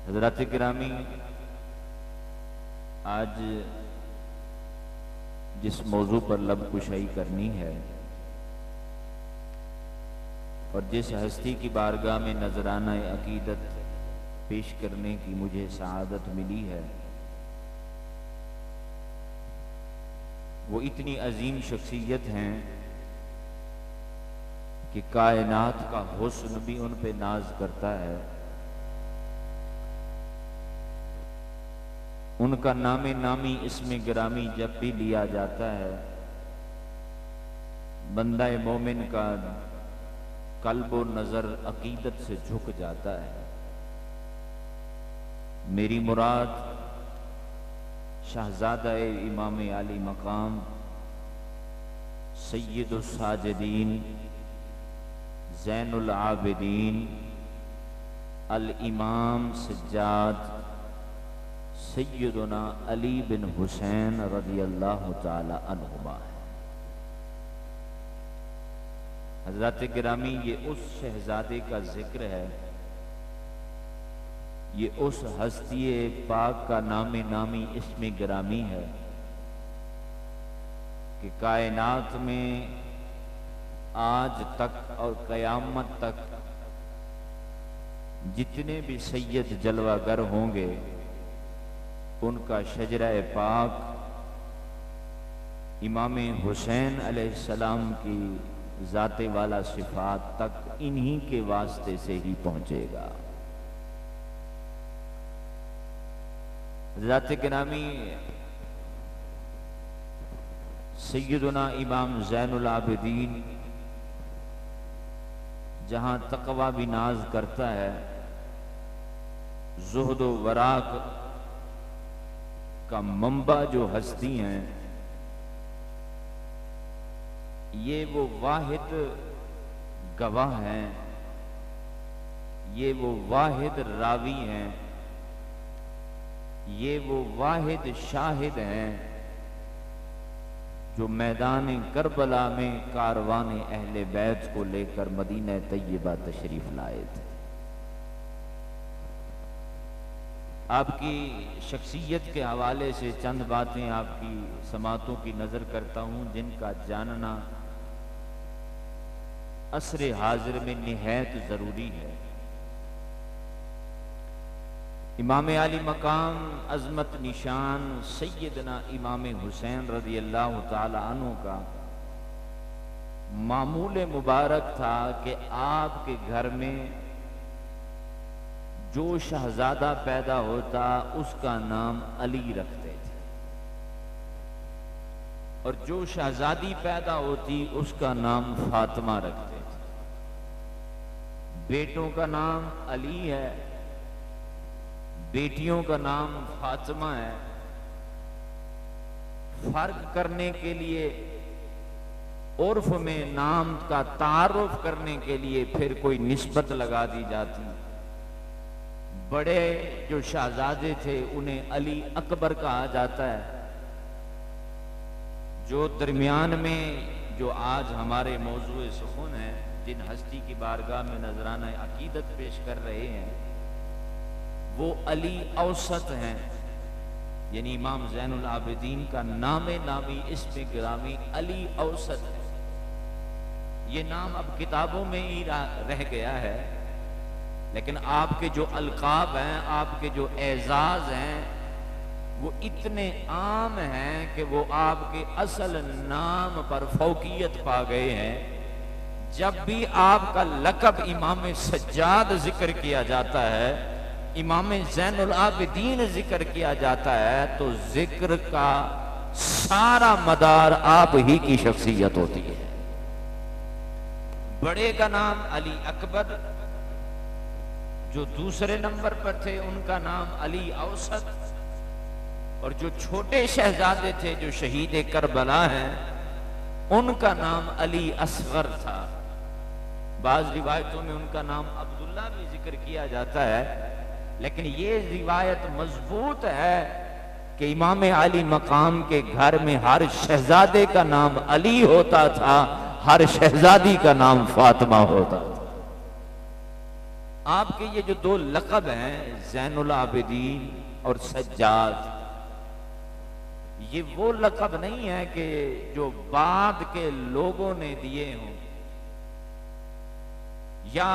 हज़रात गिरामी, आज जिस मौजू पर लब कुशाई करनी है और जिस हस्ती की बारगाह में नजराना अकीदत पेश करने की मुझे सआदत मिली है, वो इतनी अजीम शख्सियत हैं कि कायनात का हुस्न भी उन पे नाज करता है। उनका नामे नामी इसमें गिरामी जब भी लिया जाता है, बंदा मोमिन का कल्ब व नजर अकीदत से झुक जाता है। मेरी मुराद शहजादा इमाम आली मकाम सय्यदुस साजिदीन ज़ैनुल आबिदीन अल इमाम सज्जाद सय्यदुना अली बिन हुसैन रज़ियल्लाहु ताला अन्हुमा है। हज़रत गिरामी, ये उस शहजादे का जिक्र है, ये उस हस्ती पाक का नामे नामी इसमें गिरामी है कि कायनात में आज तक और क़यामत तक जितने भी सैयद जलवागर होंगे, उनका शजरा पाक इमाम हुसैन अलैहिस्सलाम की ज़ाते वाला सिफात तक इन्हीं के वास्ते से ही पहुंचेगा। ज़ाते गिरामी, सय्यदुना इमाम ज़ैनुल आबिदीन जहां तक़वा भी नाज करता है, ज़ुहद व वराक का मंबा जो हस्ती हैं, ये वो वाहिद गवाह हैं, ये वो वाहिद रावी हैं, ये वो वाहिद शाहिद हैं जो मैदान करबला में कारवान अहले बैत को लेकर मदीना तैयबा तशरीफ लाए थे। आपकी शख्सियत के हवाले से चंद बातें आपकी समातों की नजर करता हूं, जिनका जानना असरे हाजिर में निहायत जरूरी है। इमाम आली मकाम अजमत निशान सैयदना इमाम हुसैन रज़ियल्लाहु ताला अन्हु का मामूल मुबारक था कि आपके घर में जो शहजादा पैदा होता उसका नाम अली रखते थे, और जो शहजादी पैदा होती उसका नाम फातिमा रखते थे। बेटों का नाम अली है, बेटियों का नाम फातिमा है। फर्क करने के लिए, उर्फ में नाम का तारुफ करने के लिए फिर कोई निस्बत लगा दी जाती। बड़े जो शहजादे थे उन्हें अली अकबर कहा जाता है। जो दरमियान में जो आज हमारे मौजूए सुकून है, जिन हस्ती की बारगाह में नजराना अकीदत पेश कर रहे हैं, वो अली औसत हैं, यानी इमाम ज़ैनुल आबिदीन का नामे नामी इसमें गिरामी अली औसत है। ये नाम अब किताबों में ही रह गया है, लेकिन आपके जो अलकाब हैं, आपके जो एजाज हैं, वो इतने आम हैं कि वो आपके असल नाम पर फौकियत पा गए हैं। जब भी आपका लक़ब इमाम सज्जाद जिक्र किया जाता है, इमाम ज़ैनुल आबिदीन जिक्र किया जाता है, तो जिक्र का सारा मदार आप ही की शख्सियत होती है। बड़े का नाम अली अकबर, जो दूसरे नंबर पर थे उनका नाम अली औसत, और जो छोटे शहजादे थे जो शहीद करबला हैं, उनका नाम अली असगर था। बाज रिवायतों में उनका नाम अब्दुल्ला भी जिक्र किया जाता है, लेकिन ये रिवायत मजबूत है कि इमाम आली मकाम के घर में हर शहजादे का नाम अली होता था, हर शहजादी का नाम फातिमा होता था। आपके ये जो दो लक़ब हैं ज़ैनुल आबिदीन और सज्जाद, ये वो लक़ब नहीं है कि जो बाद के लोगों ने दिए हों या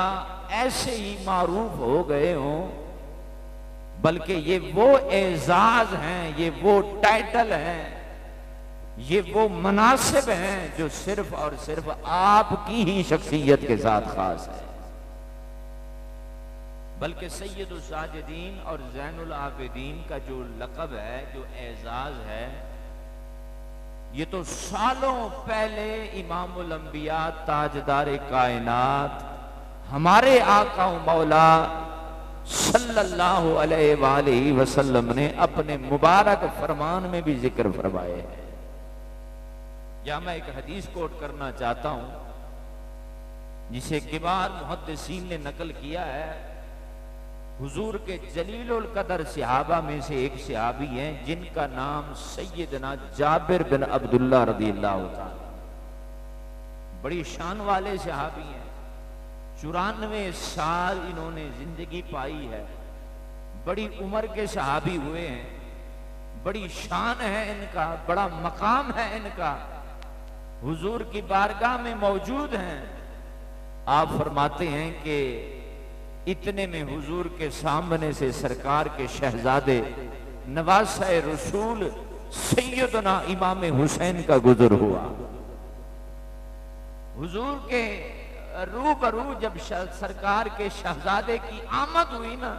ऐसे ही मारूफ हो गए हों, बल्कि ये वो एजाज हैं, ये वो टाइटल हैं, ये वो मनासिब हैं जो सिर्फ और सिर्फ आपकी ही शख्सियत के साथ खास है। बल्कि सैयदुल साजिदीन और ज़ैनुल आबिदीन का जो लक़ब है, जो एजाज है, ये तो सालों पहले इमामुल अंबिया ताजदार कायनात हमारे आका मौला सल्लल्लाहु अलैहि वसल्लम ने अपने मुबारक फरमान में भी जिक्र फरमाए हैं। या मैं एक हदीस कोट करना चाहता हूं जिसे किबार मुहद्दिसीन ने नकल किया है। हुजूर के जलीलुल कदर सहाबा में से एक सहाबी हैं जिनका नाम सैयदना जाबिर बिन अब्दुल्लाह रज़ियल्लाहु ताला, बड़ी शान वाले सहाबी हैं। 94 साल इन्होंने जिंदगी पाई है, बड़ी उम्र के सहाबी हुए हैं, बड़ी शान है इनका, बड़ा मकाम है इनका, हुजूर की बारगाह में मौजूद हैं। आप फरमाते हैं कि इतने में हुजूर के सामने से सरकार के शहजादे नवासे रसूल सैयदना इमाम हुसैन का गुजर हुआ। हुजूर के रूबरू जब सरकार के शहजादे की आमद हुई ना,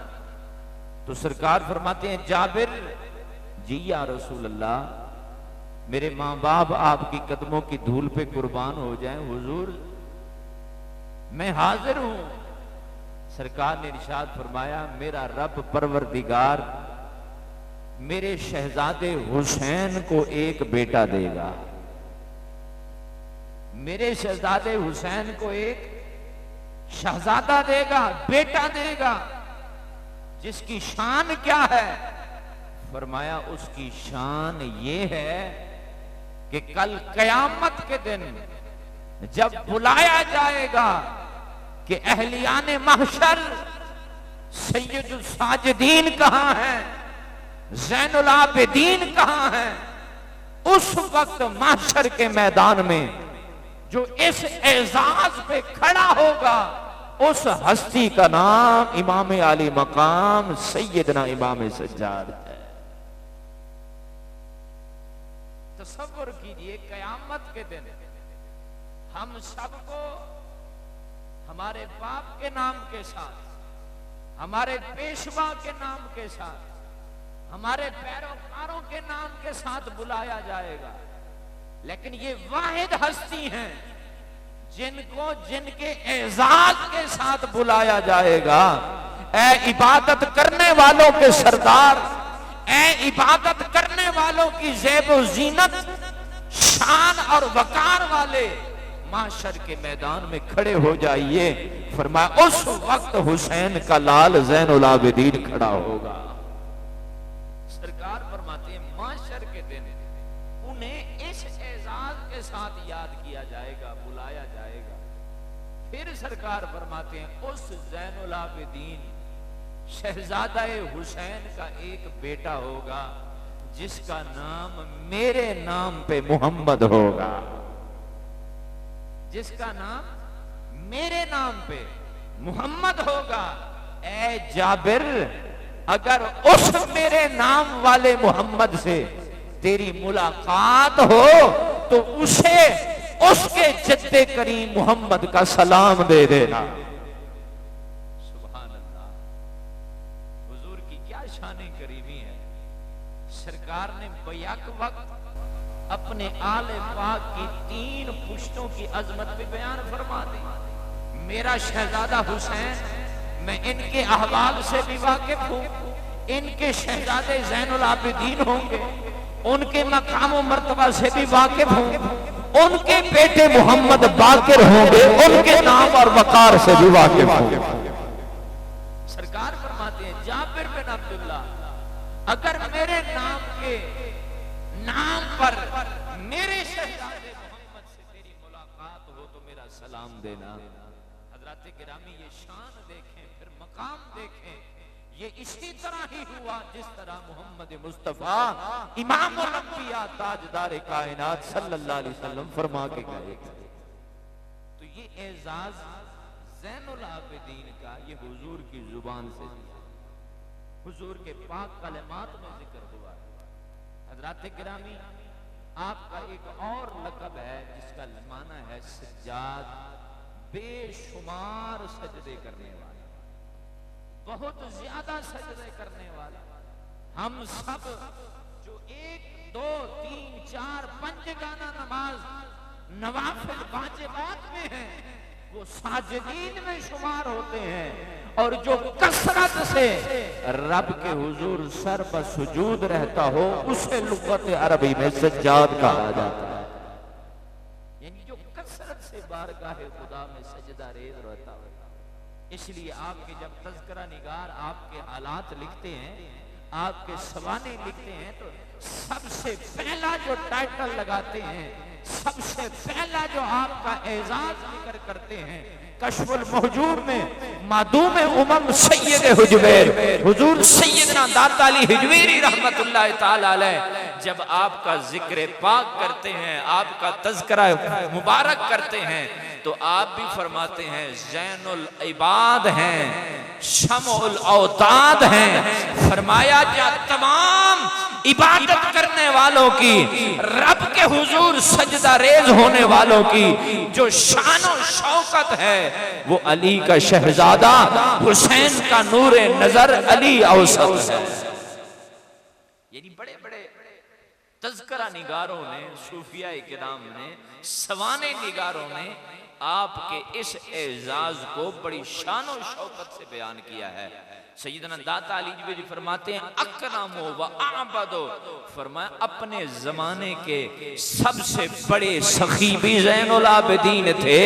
तो सरकार फरमाते हैं जाबिर जी या रसूल अल्लाह, मेरे माँ बाप आपकी कदमों की धूल पे कुर्बान हो जाएं, हुजूर मैं हाजिर हूं। सरकार ने इरशाद फरमाया, मेरा रब परवरदिगार मेरे शहजादे हुसैन को एक बेटा देगा, मेरे शहजादे हुसैन को एक शहजादा देगा, बेटा देगा, जिसकी शान क्या है? फरमाया उसकी शान ये है कि कल कयामत के दिन जब बुलाया जाएगा कि अहलियाने महशर सैयदुल साजिदीन कहां है, ज़ैनुल आबिदीन कहां है, उस वक्त महशर के मैदान में जो इस एजाज पे खड़ा होगा उस हस्ती का नाम इमाम आली मकाम सैयदना इमाम सज्जाद है। तसव्वुर कीजिए कयामत के दिन हम सबको हमारे बाप के नाम के साथ, हमारे पेशवा के नाम के साथ, हमारे पैरोकारों के नाम के साथ बुलाया जाएगा, लेकिन ये वाहिद हस्ती हैं जिनको जिनके एजाज के साथ बुलाया जाएगा। ऐ इबादत करने वालों के सरदार, ऐ इबादत करने वालों की ज़ेब ज़ीनत, शान और वकार वाले माशर के मैदान में खड़े हो जाइए। फरमाया उस वक्त हुसैन का लाल ज़ैनुल आबिदीन खड़ा होगा। सरकार फरमाते हैं माशर के दिन उन्हें इस एजाज के साथ याद किया जाएगा, बुलाया जाएगा। फिर सरकार फरमाते हैं उस ज़ैनुल आबिदीन शहजादा हुसैन का एक बेटा होगा जिसका नाम मेरे नाम पे मोहम्मद होगा, जिसका नाम मेरे नाम पे मोहम्मद होगा। ऐ जाबिर, अगर उस मेरे नाम वाले मोहम्मद से तेरी मुलाकात हो तो उसे उसके जद्दे करीम मोहम्मद का सलाम दे देना। सुभान अल्लाह, हुजूर की क्या शान करीमी है। सरकार ने बैक वक्त अपने आले पाक की 3 पुश्तों की अजमत भी बयान फरमा दी। मेरा शहजादा हुसैन, मैं इनके अहवाल से भी वाकिफ हूँ, इनके शहजादे ज़ैनुल आबिदीन होंगे, उनके मकाम व मर्तबा से भी वाकिफ हूँ, उनके बेटे मोहम्मद बाकिर होंगे, उनके नाम और वकार से भी वाकिफ हूँ। सरकार फरमाते हैं जाबिर बिन अब्दुल्ला, अगर मेरे नाम पर मेरे शहजादे मोहम्मद से तेरी मुलाकात हो तो मेरा सलाम देना। हज़रात गिरामी ये शान देखें, फिर मकाम देखें, ये इसी तरह ही हुआ जिस तरह मोहम्मद मुस्तफा इमामुल अंबिया ताजदार कायनात सल्लल्लाहु अलैहि वसल्लम फरमा के गए। तो ये एजाज ज़ैनुल आबिदीन का ये हुजूर की जुबान से हुजूर के पाक कलमात में जिक्र हुआ। हजरात गिरामी, आपका एक और लक़ब है जिसका माना है सज्जाद, बेशुमार सजदे करने वाला, बहुत ज्यादा सजदे करने वाला। हम सब जो 1 2 3 4 5 गाना नमाज नवाफिल वाजिबात में है, वो साजिदीन में शुमार होते हैं। और जो कसरत से रब के हुजूर सर पर सुजूद रहता हो, उसे लुगत अरबी में सज्जाद कहा जाता है। यानी जो कसरत से बारगाह खुदा में सजदा रेज रहता हो। इसलिए आपके जब तज़किरा निगार आपके हालात लिखते हैं, आपके सवाने लिखते हैं, तो सबसे पहला जो टाइटल लगाते हैं, सबसे पहला जो आपका एजाज जिक्र करते हैं, कश्फुल महजूब में मादूम उमम सैयद हुजूर हुजूर सैयदना दाता अली हिजवेरी रहमतुल्लाह ताला अलैह जब आपका जिक्र पाक करते हैं, आपका तज़किरा मुबारक करते हैं, तो आप भी फरमाते हैं ज़ैनुल इबाद हैं, शमउल औताद हैं। फरमाया जा तमाम इबादत करने वालों की, रब के हुजूर सजदा रेज होने वालों की जो शान और शौकत है, वो अली का शहजादा हुसैन का नूरे नजर अली औसत है। यानी बड़े बड़े तज़किरा निगारों ने, सूफिया किराम ने, सवाने निगारों ने आपके इस एजाज को बड़ी शान और शौकत से बयान किया है। सैयदना दाता अली जी फरमाते हैं अकरमो व आबदो, फरमाया अपने जमाने के सबसे बड़े सखी भी ज़ैनुल आबिदीन थे,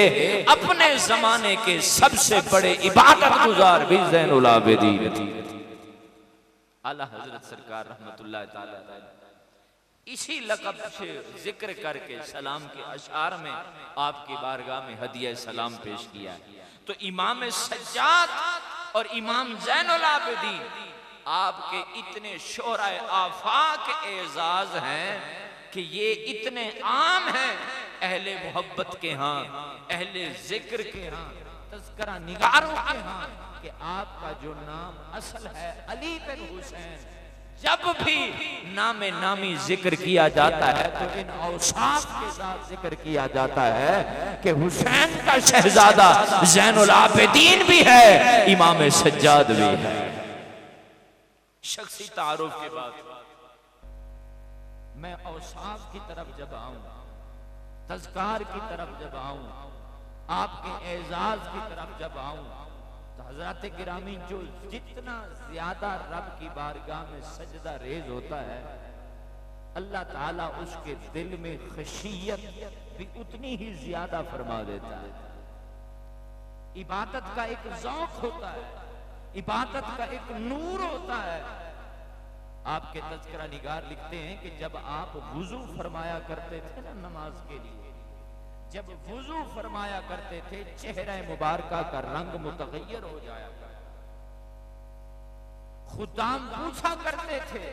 अपने जमाने के सबसे बड़े इबादत गुजार भी ज़ैनुल आबिदीन थे। आला हजरत सरकार रहमतुल्लाह ताला अलैह इसी लक़ब से जिक्र करके सलाम के अशार में आपकी बारगाह में हदिया सलाम पेश किया। तो इमाम सज्जाद और इमाम ज़ैनुल आबिदीन आपके इतने शोराए आफाक एजाज हैं कि ये इतने आम हैं अहले मोहब्बत के यहाँ, अहले जिक्र के यहाँ, तज़किरा निगारों के यहाँ, कि आपका जो नाम असल है अली बिन हुसैन, जब भी नामे नामी जिक्र किया जाता है तो इन औसाफ के साथ जिक्र किया जाता है कि हुसैन का शहजादा ज़ैनुल आबिदीन भी है, इमाम सज्जाद भी है। शख्सी तारुफ के बाद मैं औसाफ की तरफ जब आऊं, तज़कार की तरफ जब आऊं, आपके एजाज की तरफ जब आऊं, तो हज़रात गिरामी जो जितना ज्यादा रब की बारगाह में सजदा रेज होता है, अल्लाह ताला उसके दिल में खशियत भी उतनी ही ज्यादा फरमा देता है। इबादत का एक ज़ौक़ होता है, इबादत का एक नूर होता है। आपके तज़किरा निगार लिखते हैं कि जब आप वुज़ू फरमाया करते थे ना नमाज के लिए, जब वुज़ू फरमाया करते थे, चेहरा मुबारका का रंग मुतगय्यर हो जाया करता। खुदाम पूछा करते थे,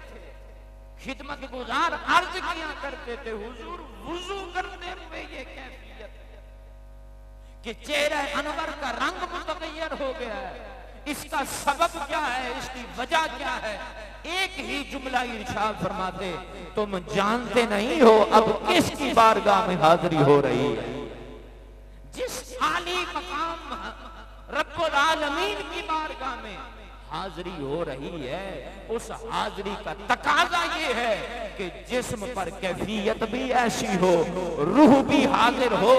खिदमत गुजार अर्ज किया करते थे, हुजूर वुज़ू करते हुए ये कैफियत कि चेहरा अनवर का रंग मुतगय्यर हो गया है, इसका सबब क्या है, इसकी वजह क्या है? एक ही जुमला इरशाद फरमाते, तुम जानते नहीं हो अब किसकी बारगाह में हाजिरी हो रही है। जिस आली मकाम रब्बुल आलमीन की बारगाह में हाजिरी हो रही है, उस हाजिरी का तकाजा ये है कि जिस्म पर कैफियत भी ऐसी हो, रूह भी हाजिर हो,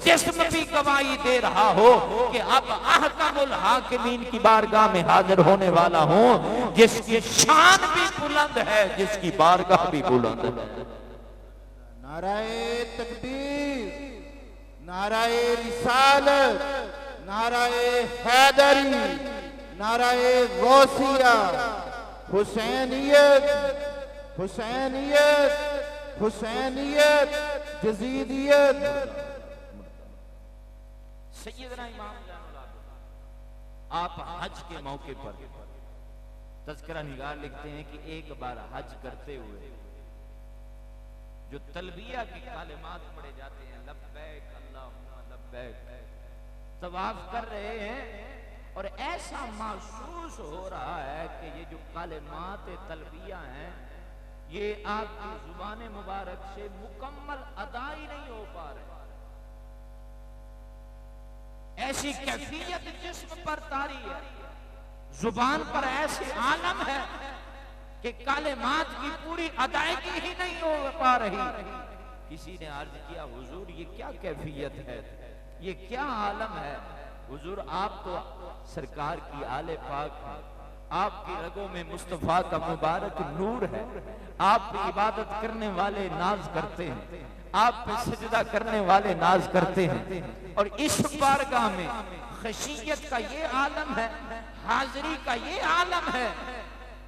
जिस्म भी गवाही दे रहा हो कि अब अहकमुल हाकिमीन की बारगाह में हाजिर होने वाला हूं, जिसकी शान भी बुलंद है, जिसकी बारगाह भी बुलंद है। नाराए तकबीर, नाराए रिसालत, नाराए हैदरी, नाराए गौसिया, हुसैनियत, हुसैनियत, हुसैनियत, जजीदियत। सैयदना इमाम आप हज के मौके पर तज़किरा निगार लिखते हैं कि एक बार हज करते हुए जो तलबिया के कालिमात पढ़े जाते हैं, लब्बैक अल्लाहुम्मा लब्बैक, तवाफ कर रहे हैं और ऐसा महसूस हो रहा है कि ये जो कालिमात तलबिया हैं ये आपकी जुबान मुबारक से मुकम्मल अदा ही नहीं हो पा रहे। ऐसी कैफियत जिस्म पर तारी है, जुबान पर ऐसे आलम है कि कालिमात की पूरी अदायगी ही नहीं हो पा रही। किसी ने अर्ज किया, हुजूर ये क्या कैफियत है, ये क्या आलम है? हुजूर आप तो सरकार की आले पाक है, आपकी रगों में मुस्तफा का मुबारक नूर है, आप पे इबादत करने वाले नाज करते हैं, आप पे सजदा करने वाले नाज करते हैं, और इस बारगाह में खशियत का ये आलम है, हाजिरी का ये आलम है।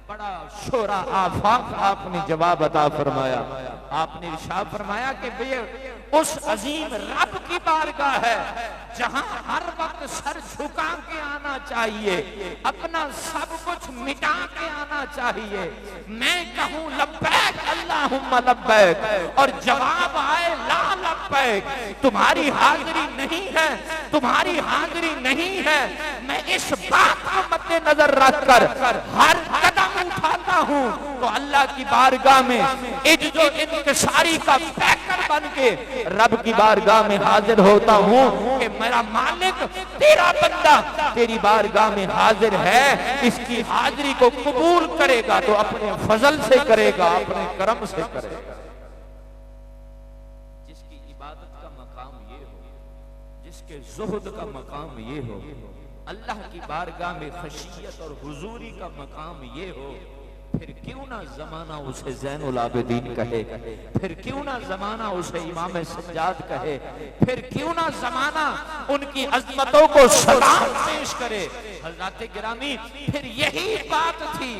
बड़ा शोरा आफाक आपने जवाब अता फरमाया। आपने इरशाद फरमाया कि बे उस अजीम रब की बारगाह है जहां हर वक्त सर झुका के आना चाहिए, अपना सब कुछ मिटा के आना चाहिए। मैं कहूं लब्बैक अल्लाहुम्मा लब्बैक और जवाब आए ला लब्बैक, तुम्हारी हाजिरी नहीं है, तुम्हारी हाजिरी नहीं है। मैं इस बात को मद्देनजर रखकर हर कदम उठाता हूं तो अल्लाह की बारगाह में इज्जो इंकिसारी का पैकर बन के रब की बारगाह में हाजिर होता हूं कि मेरा मालिक तेरा बंदा तेरी बारगाह में हाजिर है, इसकी हाजिरी को कबूल करेगा तो अपने फजल से करेगा, अपने करम से करेगा। जिसकी इबादत का मकाम ये हो, जिसके जुहद का मकाम ये हो, अल्लाह की बारगाह में खशियत और हुजूरी का मकाम ये हो, फिर क्यों ना जमाना उसे ज़ैनुल आबिदीन कहे, फिर क्यों ना जमाना उसे इमाम सज्जाद कहे, फिर क्यों ना जमाना उनकी अजमतों को सलाम पेश करे। हज़रात गिरामी, फिर यही बात थी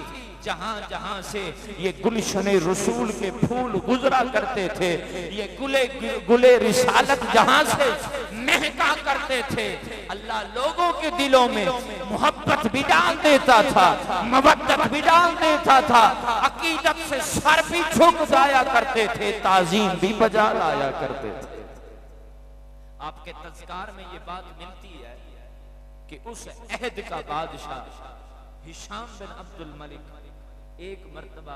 जहां जहां से ये गुलशन रसूल के फूल गुजरा करते थे, ये गुले रिसालत जहां से महका करते थे, अल्लाह लोगों के दिलों में मोहब्बत भी डाल देता था, मवद्दत भी डाल देता था, अकीदत से सर भी झुक जाया करते थे, ताजीम भी बजा लाया करते थे। आपके तज़कार में ये बात मिलती है कि उस अहद का बादशाह हिशाम बिन अब्दुल मलिक एक मर्तबा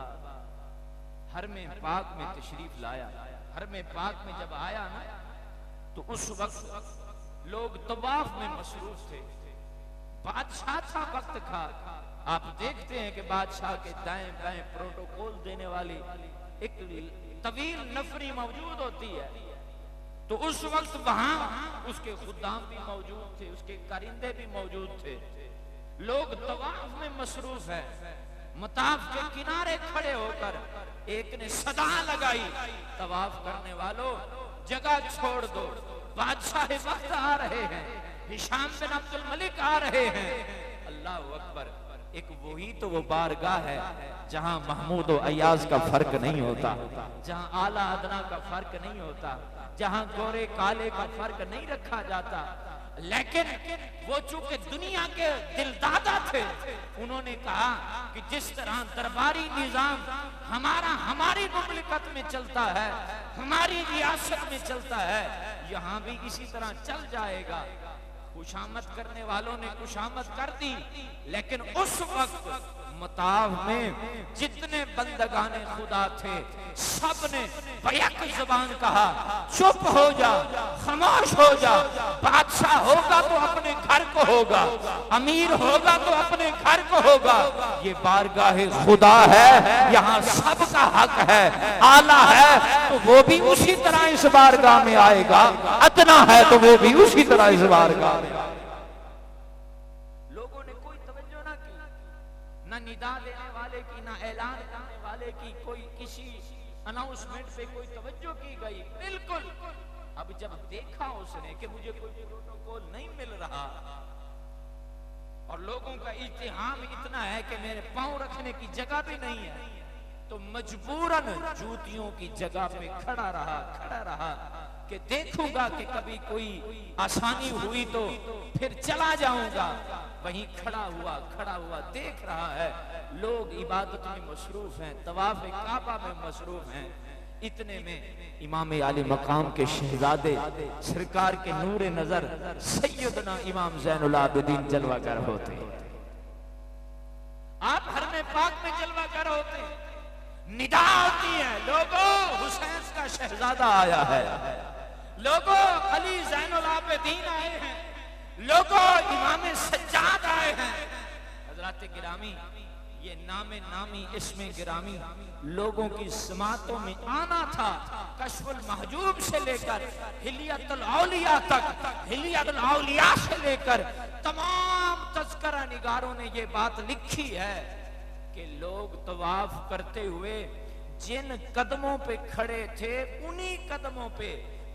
हरमे पाक में तशरीफ लाया। हरमे पाक में जब आया ना तो उस वक्त लोग तवाफ में मसरूफ थे, बादशाह था, वक्त था। आप देखते हैं कि बादशाह के दाएं बाएं प्रोटोकॉल देने वाली एक तवील नफरी मौजूद होती है, तो उस वक्त वहां उसके खुदाम भी मौजूद थे, उसके कारिंदे भी मौजूद थे। लोग तवाफ में मसरूफ है, मताफ के किनारे खड़े होकर एक ने सदा लगाई, तवाफ करने वालों जगह छोड़ दो, बादशाह वक्त आ रहे हैं, हिशाम बिन अब्दुल मलिक आ रहे हैं। अल्लाह अकबर। एक वही तो वो बारगाह है जहां महमूद और अयाज का फर्क नहीं होता, जहां आला अदना का फर्क नहीं होता, जहां गोरे काले का फर्क नहीं रखा जाता। लेकिन वो चूंकि दुनिया के दिलदादा थे, उन्होंने कहा कि जिस तरह दरबारी निजाम हमारी मुमलिकत में चलता है, हमारी रियासत में चलता है, यहाँ भी इसी तरह चल जाएगा। खुशामद करने वालों ने खुशामद कर दी, लेकिन उस वक्त मताब में जितने बंदगाने खुदा थे सब ने बैक ज़बान कहा, चुप हो जा, खामोश हो जा। बादशाह होगा तो अपने घर को होगा, अमीर होगा तो अपने घर को होगा। ये बारगाह खुदा है, यहाँ सबका हक है, आला है तो वो भी उसी तरह इस बारगाह में आएगा, अदना है तो वो भी उसी तरह इस बारगाह में। लोगों ने कोई तवज्जो ना की, ना निदा देने वाले की, ना ऐलान करने वाले की, कोई किसी अनाउंसमेंट पे कोई तवज्जो की गई। बिल्कुल। अब जब देखा उसने कि मुझे कोई प्रोटोकॉल नहीं मिल रहा और लोगों का इज्तिहाम इतना है कि मेरे पांव रखने की जगह भी नहीं है, तो मजबूरन जूतियों की जगह पे खड़ा रहा कि देखूंगा कि कभी कोई आसानी हुई तो फिर चला जाऊंगा। वहीं खड़ा हुआ देख रहा है, लोग इबादत में मसरूफ हैं, तवाफ काबा में मसरूफ हैं। इतने में इमाम आली मकाम के शहजादे सरकार के नूरे नजर सैयदना इमाम ज़ैनुल आबिदीन जलवागर होते हैं। आप हर में पाक में जलवागर होते हैं। निदा होती है, लोगों हुसैन का शहजादा आया है, लोगों अली ज़ैनुल आबिदीन आए हैं, लोगों इमाम सज्जाद आए हैं। हज़रात गिरामी, ये नामे नामी इसमें गिरामी लोगों की समातों में आना था। कश्फुल महजूब से लेकर हिलियतुल औलिया तक, हिलियतुल औलिया से लेकर तमाम तज़किरा निगारों ने ये बात लिखी है कि लोग तवाफ करते हुए जिन कदमों पे खड़े थे, उन्हीं कदमों पे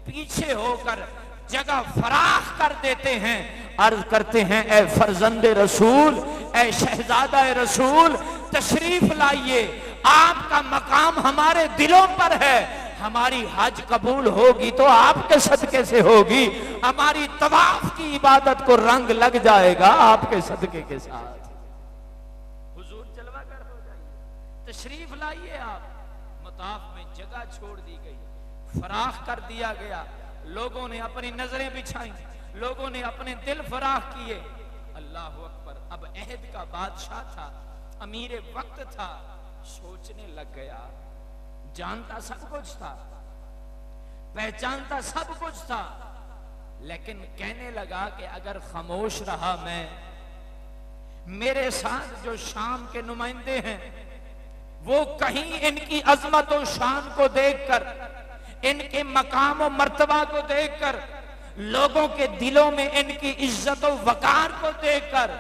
पीछे होकर जगह फराख कर देते हैं। अर्ज करते हैं, ए फर्जंदे रसूल, ए शहजादा रसूल, तशरीफ लाइए, आपका मकाम हमारे दिलों पर है। हमारी हज कबूल होगी तो आपके सदके से होगी, हमारी तवाफ की इबादत को रंग लग जाएगा आपके सदके के साथ। हुजूर जलवागर हो जाइए, तशरीफ लाइए। आप मताफ में जगह छोड़ दी गई, फराख कर दिया गया, लोगों ने अपनी नजरें बिछाई, लोगों ने अपने दिल फराख किए। अल्लाह अकबर। अब अहद का बादशाह था, अमीर वक्त था, सोचने लग गया। जानता सब कुछ था, पहचानता सब कुछ था, लेकिन कहने लगा कि अगर खामोश रहा मैं, मेरे साथ जो शाम के नुमाइंदे हैं वो कहीं इनकी अजमत और शान को देखकर, इनके मकाम और मर्तबा को देखकर, लोगों के दिलों में इनकी इज्जत और वकार को देखकर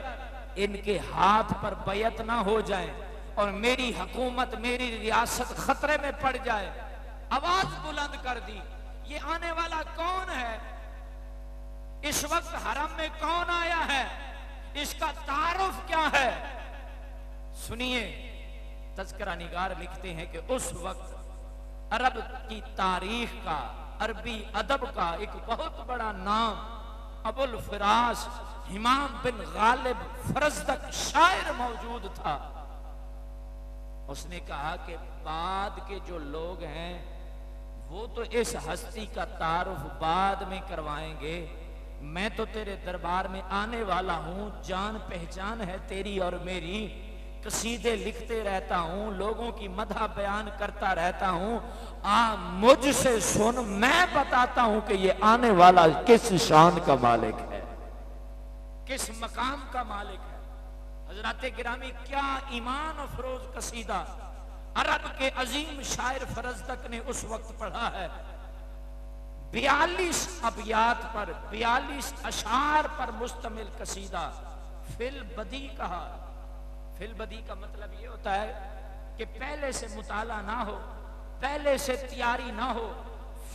इनके हाथ पर बैत ना हो जाए और मेरी हुकूमत, मेरी रियासत खतरे में पड़ जाए। आवाज बुलंद कर दी, ये आने वाला कौन है? इस वक्त हरम में कौन आया है? इसका तारुफ क्या है? सुनिए, तज़किरा निगार लिखते हैं कि उस वक्त अरब की तारीख का, अरबी अदब का एक बहुत बड़ा नाम अबुल फिरास हिमाम बिन गालिब फरजदक शायर मौजूद था। उसने कहा कि बाद के जो लोग हैं वो तो इस हस्ती का तारुफ बाद में करवाएंगे, मैं तो तेरे दरबार में आने वाला हूं, जान पहचान है तेरी और मेरी, कसीदे लिखते रहता हूं, लोगों की मदह बयान करता रहता हूं, मुझसे सुन, मैं बताता हूं कि ये आने वाला किस शान का मालिक है, किस मकाम का मालिक है। हजरत गिरामी, क्या ईमान अफरोज कसीदा अरब के अजीम शायर फरजदक ने उस वक्त पढ़ा है। 42 अबियात पर, 42 अशार पर मुश्तमिल कसीदा फिल बदी कहा। फिल बदी का मतलब ये होता है कि पहले से मुताला ना हो, पहले से तैयारी ना हो,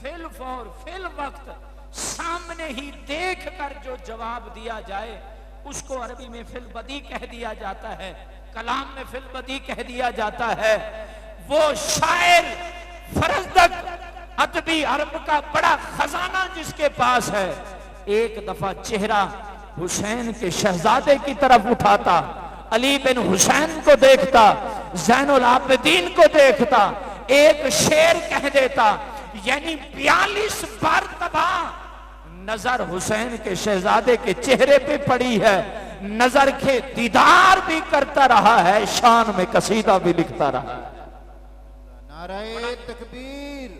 फिल फौर, फिल वक्त सामने ही देख कर जो जवाब दिया जाए उसको अरबी में फिल बदी कह दिया जाता है, कलाम में फिल बदी कह दिया जाता है। वो शायर फरजदक अदबी अरब का बड़ा खजाना जिसके पास है, एक दफा चेहरा हुसैन के शहजादे की तरफ उठाता, अली बिन हुसैन को देखता, ज़ैनुल आबिदीन को देखता, एक शेर कह देता, यानी 42 मरतबा नजर हुसैन के शहजादे के चेहरे पे पड़ी है, नजर के दीदार भी करता रहा है, शान में कसीदा भी लिखता रहा है। नाराए तकबीर,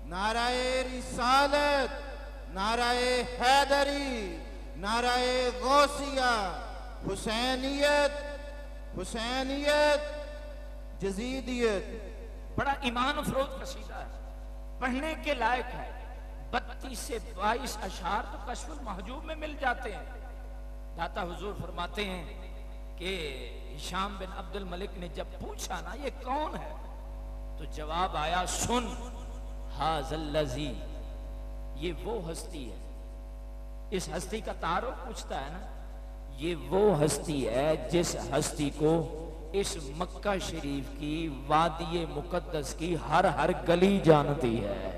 नाराए रिसालत, नाराए हैदरी, नाराए गौसिया, हुसैनियत, हुसैनियत, जजीदियत। बड़ा ईमान अफरोज कसीदा है, पढ़ने के लायक है। 32 से 22 अशार तो कश्फुल महजूब में मिल जाते हैं। दाता हुजूर फरमाते हैं कि हिशाम बिन अब्दुल मलिक ने जब पूछा ना ये कौन है, तो जवाब आया, सुन, हाज़ल्लज़ी, ये वो हस्ती है। इस हस्ती का तारुफ पूछता है ना, ये वो हस्ती है जिस हस्ती को इस मक्का शरीफ की वादिये मुकद्दस की हर हर गली जानती है,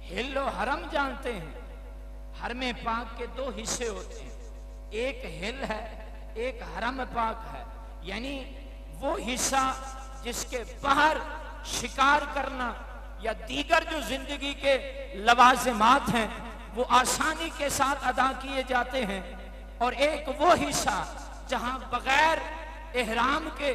हिल्लो हरम जानते हैं। हरमे पाक के 2 हिस्से होते हैं, एक हिल है, एक हरम पाक है, यानी वो हिस्सा जिसके बाहर शिकार करना या दीगर जो जिंदगी के लवाजिमात हैं वो आसानी के साथ अदा किए जाते हैं, और एक वो हिस्सा जहां बगैर एहराम के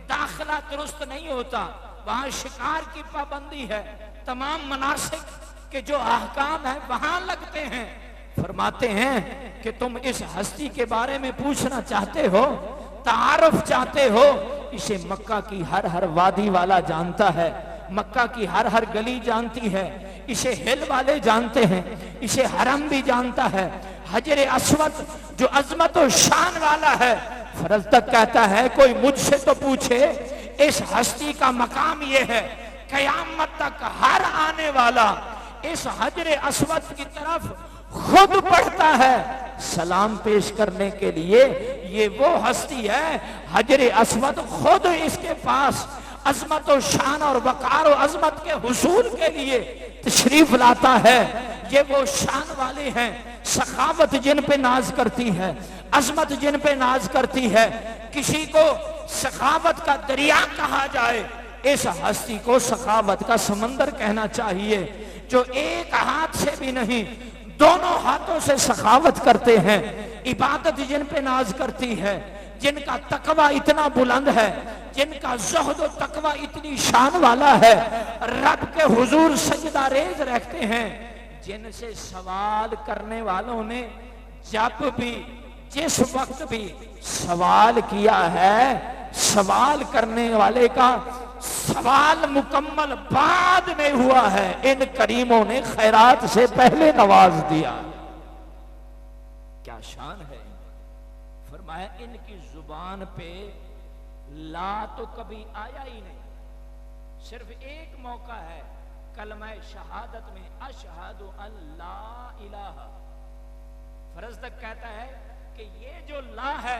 दाखिला दुरुस्त नहीं होता, वहां शिकार की पाबंदी है, तमाम मनासिक के जो अहकाम है वहां लगते हैं। फरमाते हैं कि तुम इस हस्ती के बारे में पूछना चाहते हो, तारुफ चाहते हो, इसे मक्का की हर हर वादी वाला जानता है, मक्का की हर हर गली जानती है, इसे हिल वाले जानते हैं, इसे हरम भी जानता है। हजरे अस्वद जो अजमत और शान वाला है, फरज तक कहता है कोई मुझसे तो पूछे, इस हस्ती का मकाम ये है, कयामत तक हर आने वाला इस हजरे अस्वद की तरफ खुद बढ़ता है सलाम पेश करने के लिए। ये वो हस्ती है, हजरे अस्वद खुद इसके पास अजमत और शान और वकार और अजमत के हुसूल के लिए तशरीफ लाता है। ये वो शान वाले हैं, सखावत जिन पे नाज करती है, अजमत जिन पे नाज करती है। किसी को सखावत का दरिया कहा जाए, इस हस्ती को सखावत का समंदर कहना चाहिए, जो एक हाथ से भी नहीं दोनों हाथों से सखावत करते हैं। इबादत जिन पे नाज करती है, जिनका तकवा इतना बुलंद है, जिनका ज़ुहद और तकवा इतनी शान वाला है, रब के हुजूर सजदा रेज रखते हैं, जिनसे सवाल करने वालों ने जब भी जिस वक्त भी सवाल किया है, सवाल करने वाले का सवाल मुकम्मल बाद में हुआ है, इन करीमों ने खैरात से पहले नवाज दिया। क्या शान है। फरमाया इनकी जुबान पे ला तो कभी आया ही नहीं, सिर्फ एक मौका है कलमा शहादत में, अशहदु अल्ला इलाहा। फरज तक कहता है कि ये जो ला है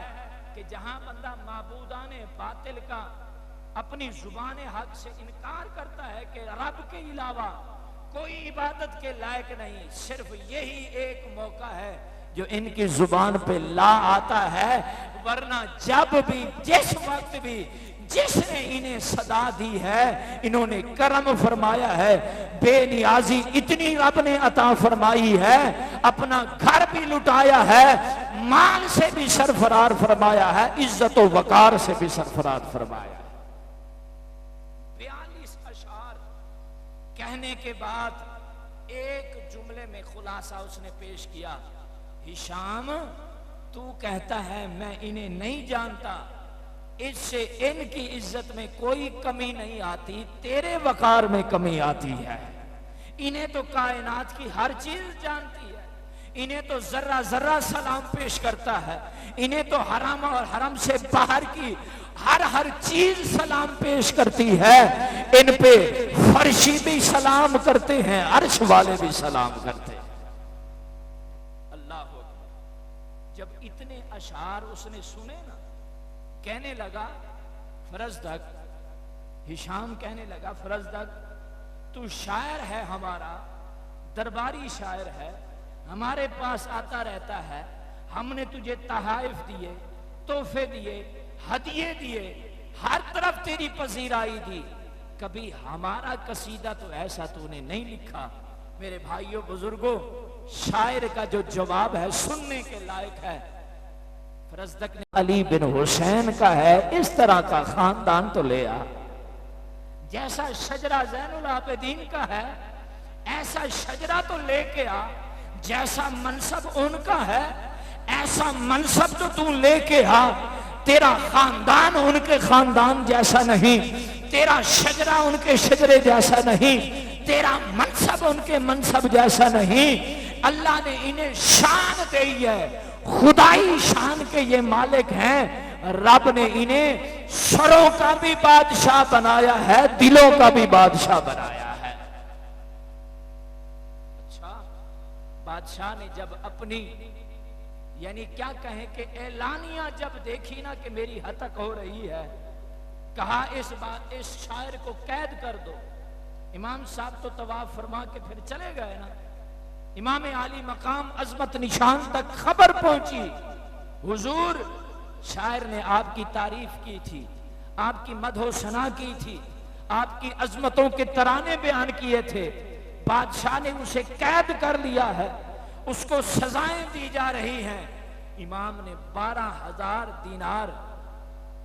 कि जहां बंदा माबूदाने बातिल का अपनी जुबान हक से इनकार करता है कि रब के अलावा कोई इबादत के लायक नहीं, सिर्फ यही एक मौका है जो इनकी जुबान पे ला आता है। वरना जब भी जिस वक्त भी जिसने इन्हें सदा दी है, इन्होंने करम फरमाया है, बेनियाजी इतनी रब ने अता फरमाई है, अपना घर भी लुटाया है, माल से भी सरफरार फरमाया है, इज्जत व वकार से भी सरफरार फरमाया। 42 अशार कहने के बाद एक जुमले में खुलासा उसने पेश किया, हिशाम तू कहता है मैं इन्हें नहीं जानता, इससे इनकी इज्जत में कोई कमी नहीं आती, तेरे वकार में कमी आती है। इन्हें तो कायनात की हर चीज जानती है, इन्हें तो जर्रा जर्रा सलाम पेश करता है, इन्हें तो हराम और हरम से बाहर की हर हर चीज सलाम पेश करती है। इन पे फर्शी भी सलाम करते हैं, अर्श वाले भी सलाम करते हैं। अल्लाह अकबर। जब इतने अशार उसने सुने ना, कहने लगा फरजदक, हिशाम कहने लगा फरजदक तू शायर है, हमारा दरबारी शायर है, हमारे पास आता रहता है, हमने तुझे तहाइफ दिए, तोहफे दिए, हदिये दिए, हर तरफ तेरी पजीराई दी, कभी हमारा कसीदा तो ऐसा तूने नहीं लिखा। मेरे भाइयों बुजुर्गों, शायर का जो जवाब है सुनने के लायक है। फरजदक ने अली बिन हुसैन का है, इस तरह का खानदान तो ले आ, जैसा शजरा ज़ैनुल आबिदीन का है ऐसा शजरा तो लेके आ, जैसा मनसब उनका है ऐसा मनसब तो तू लेके आ। तेरा खानदान उनके खानदान जैसा नहीं, तेरा शजरा उनके शजरे जैसा नहीं, तेरा मनसब उनके मनसब जैसा नहीं। अल्लाह ने इन्हें शान दी है, खुदाई शान के ये मालिक हैं। रब ने इन्हें सरों का भी बादशाह बनाया है, दिलों का भी बादशाह बनाया है। अच्छा, बादशाह ने जब अपनी यानी क्या कहें कि एलानिया जब देखी ना कि मेरी हतक हो रही है, कहा इस शायर को कैद कर दो। इमाम साहब तो तवाफ फरमा के फिर चले गए ना। इमाम आली मकाम अजमत निशान तक खबर पहुंची हुजूर शायर ने आपकी तारीफ की थी, आपकी मदहो सना की थी, आपकी अजमतों के तराने बयान किए थे। बादशाह ने उसे कैद कर लिया है, उसको सजाएं दी जा रही हैं। इमाम ने 12,000 दीनार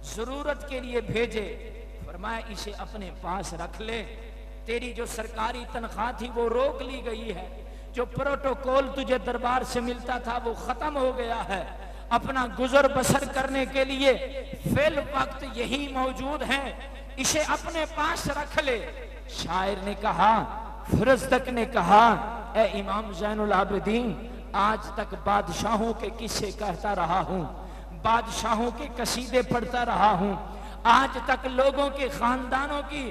जरूरत के लिए भेजे, फरमाया इसे अपने पास रख ले, तेरी जो सरकारी तनख्वाह थी वो रोक ली गई है, जो प्रोटोकॉल तुझे दरबार से मिलता था वो खत्म हो गया है, अपना गुजर बसर करने के लिए फिल वक्त यही मौजूद है, इसे अपने पास रख ले। शायर ने कहा, फरजदक ने कहा, ए इमाम ज़ैनुल आबिदीन, आज तक बादशाहों के किस्से कहता रहा हूं, बादशाहों के कसीदे पढ़ता रहा हूं, आज तक लोगों के खानदानों की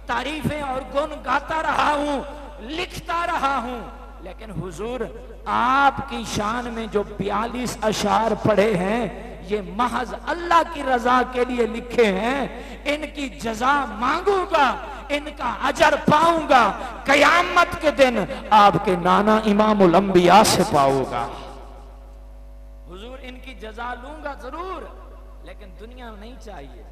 तारीफें और गुण गाता रहा हूं, लिखता रहा हूं, लेकिन हुजूर आपकी शान में जो 42 अशार पढ़े हैं ये महज अल्लाह की रजा के लिए लिखे हैं, इनकी जजा मांगूंगा, इनका अजर पाऊंगा, कयामत के दिन आपके नाना इमामुल अंबिया से पाऊंगा। हुजूर इनकी जजा लूंगा जरूर, लेकिन दुनिया नहीं चाहिए,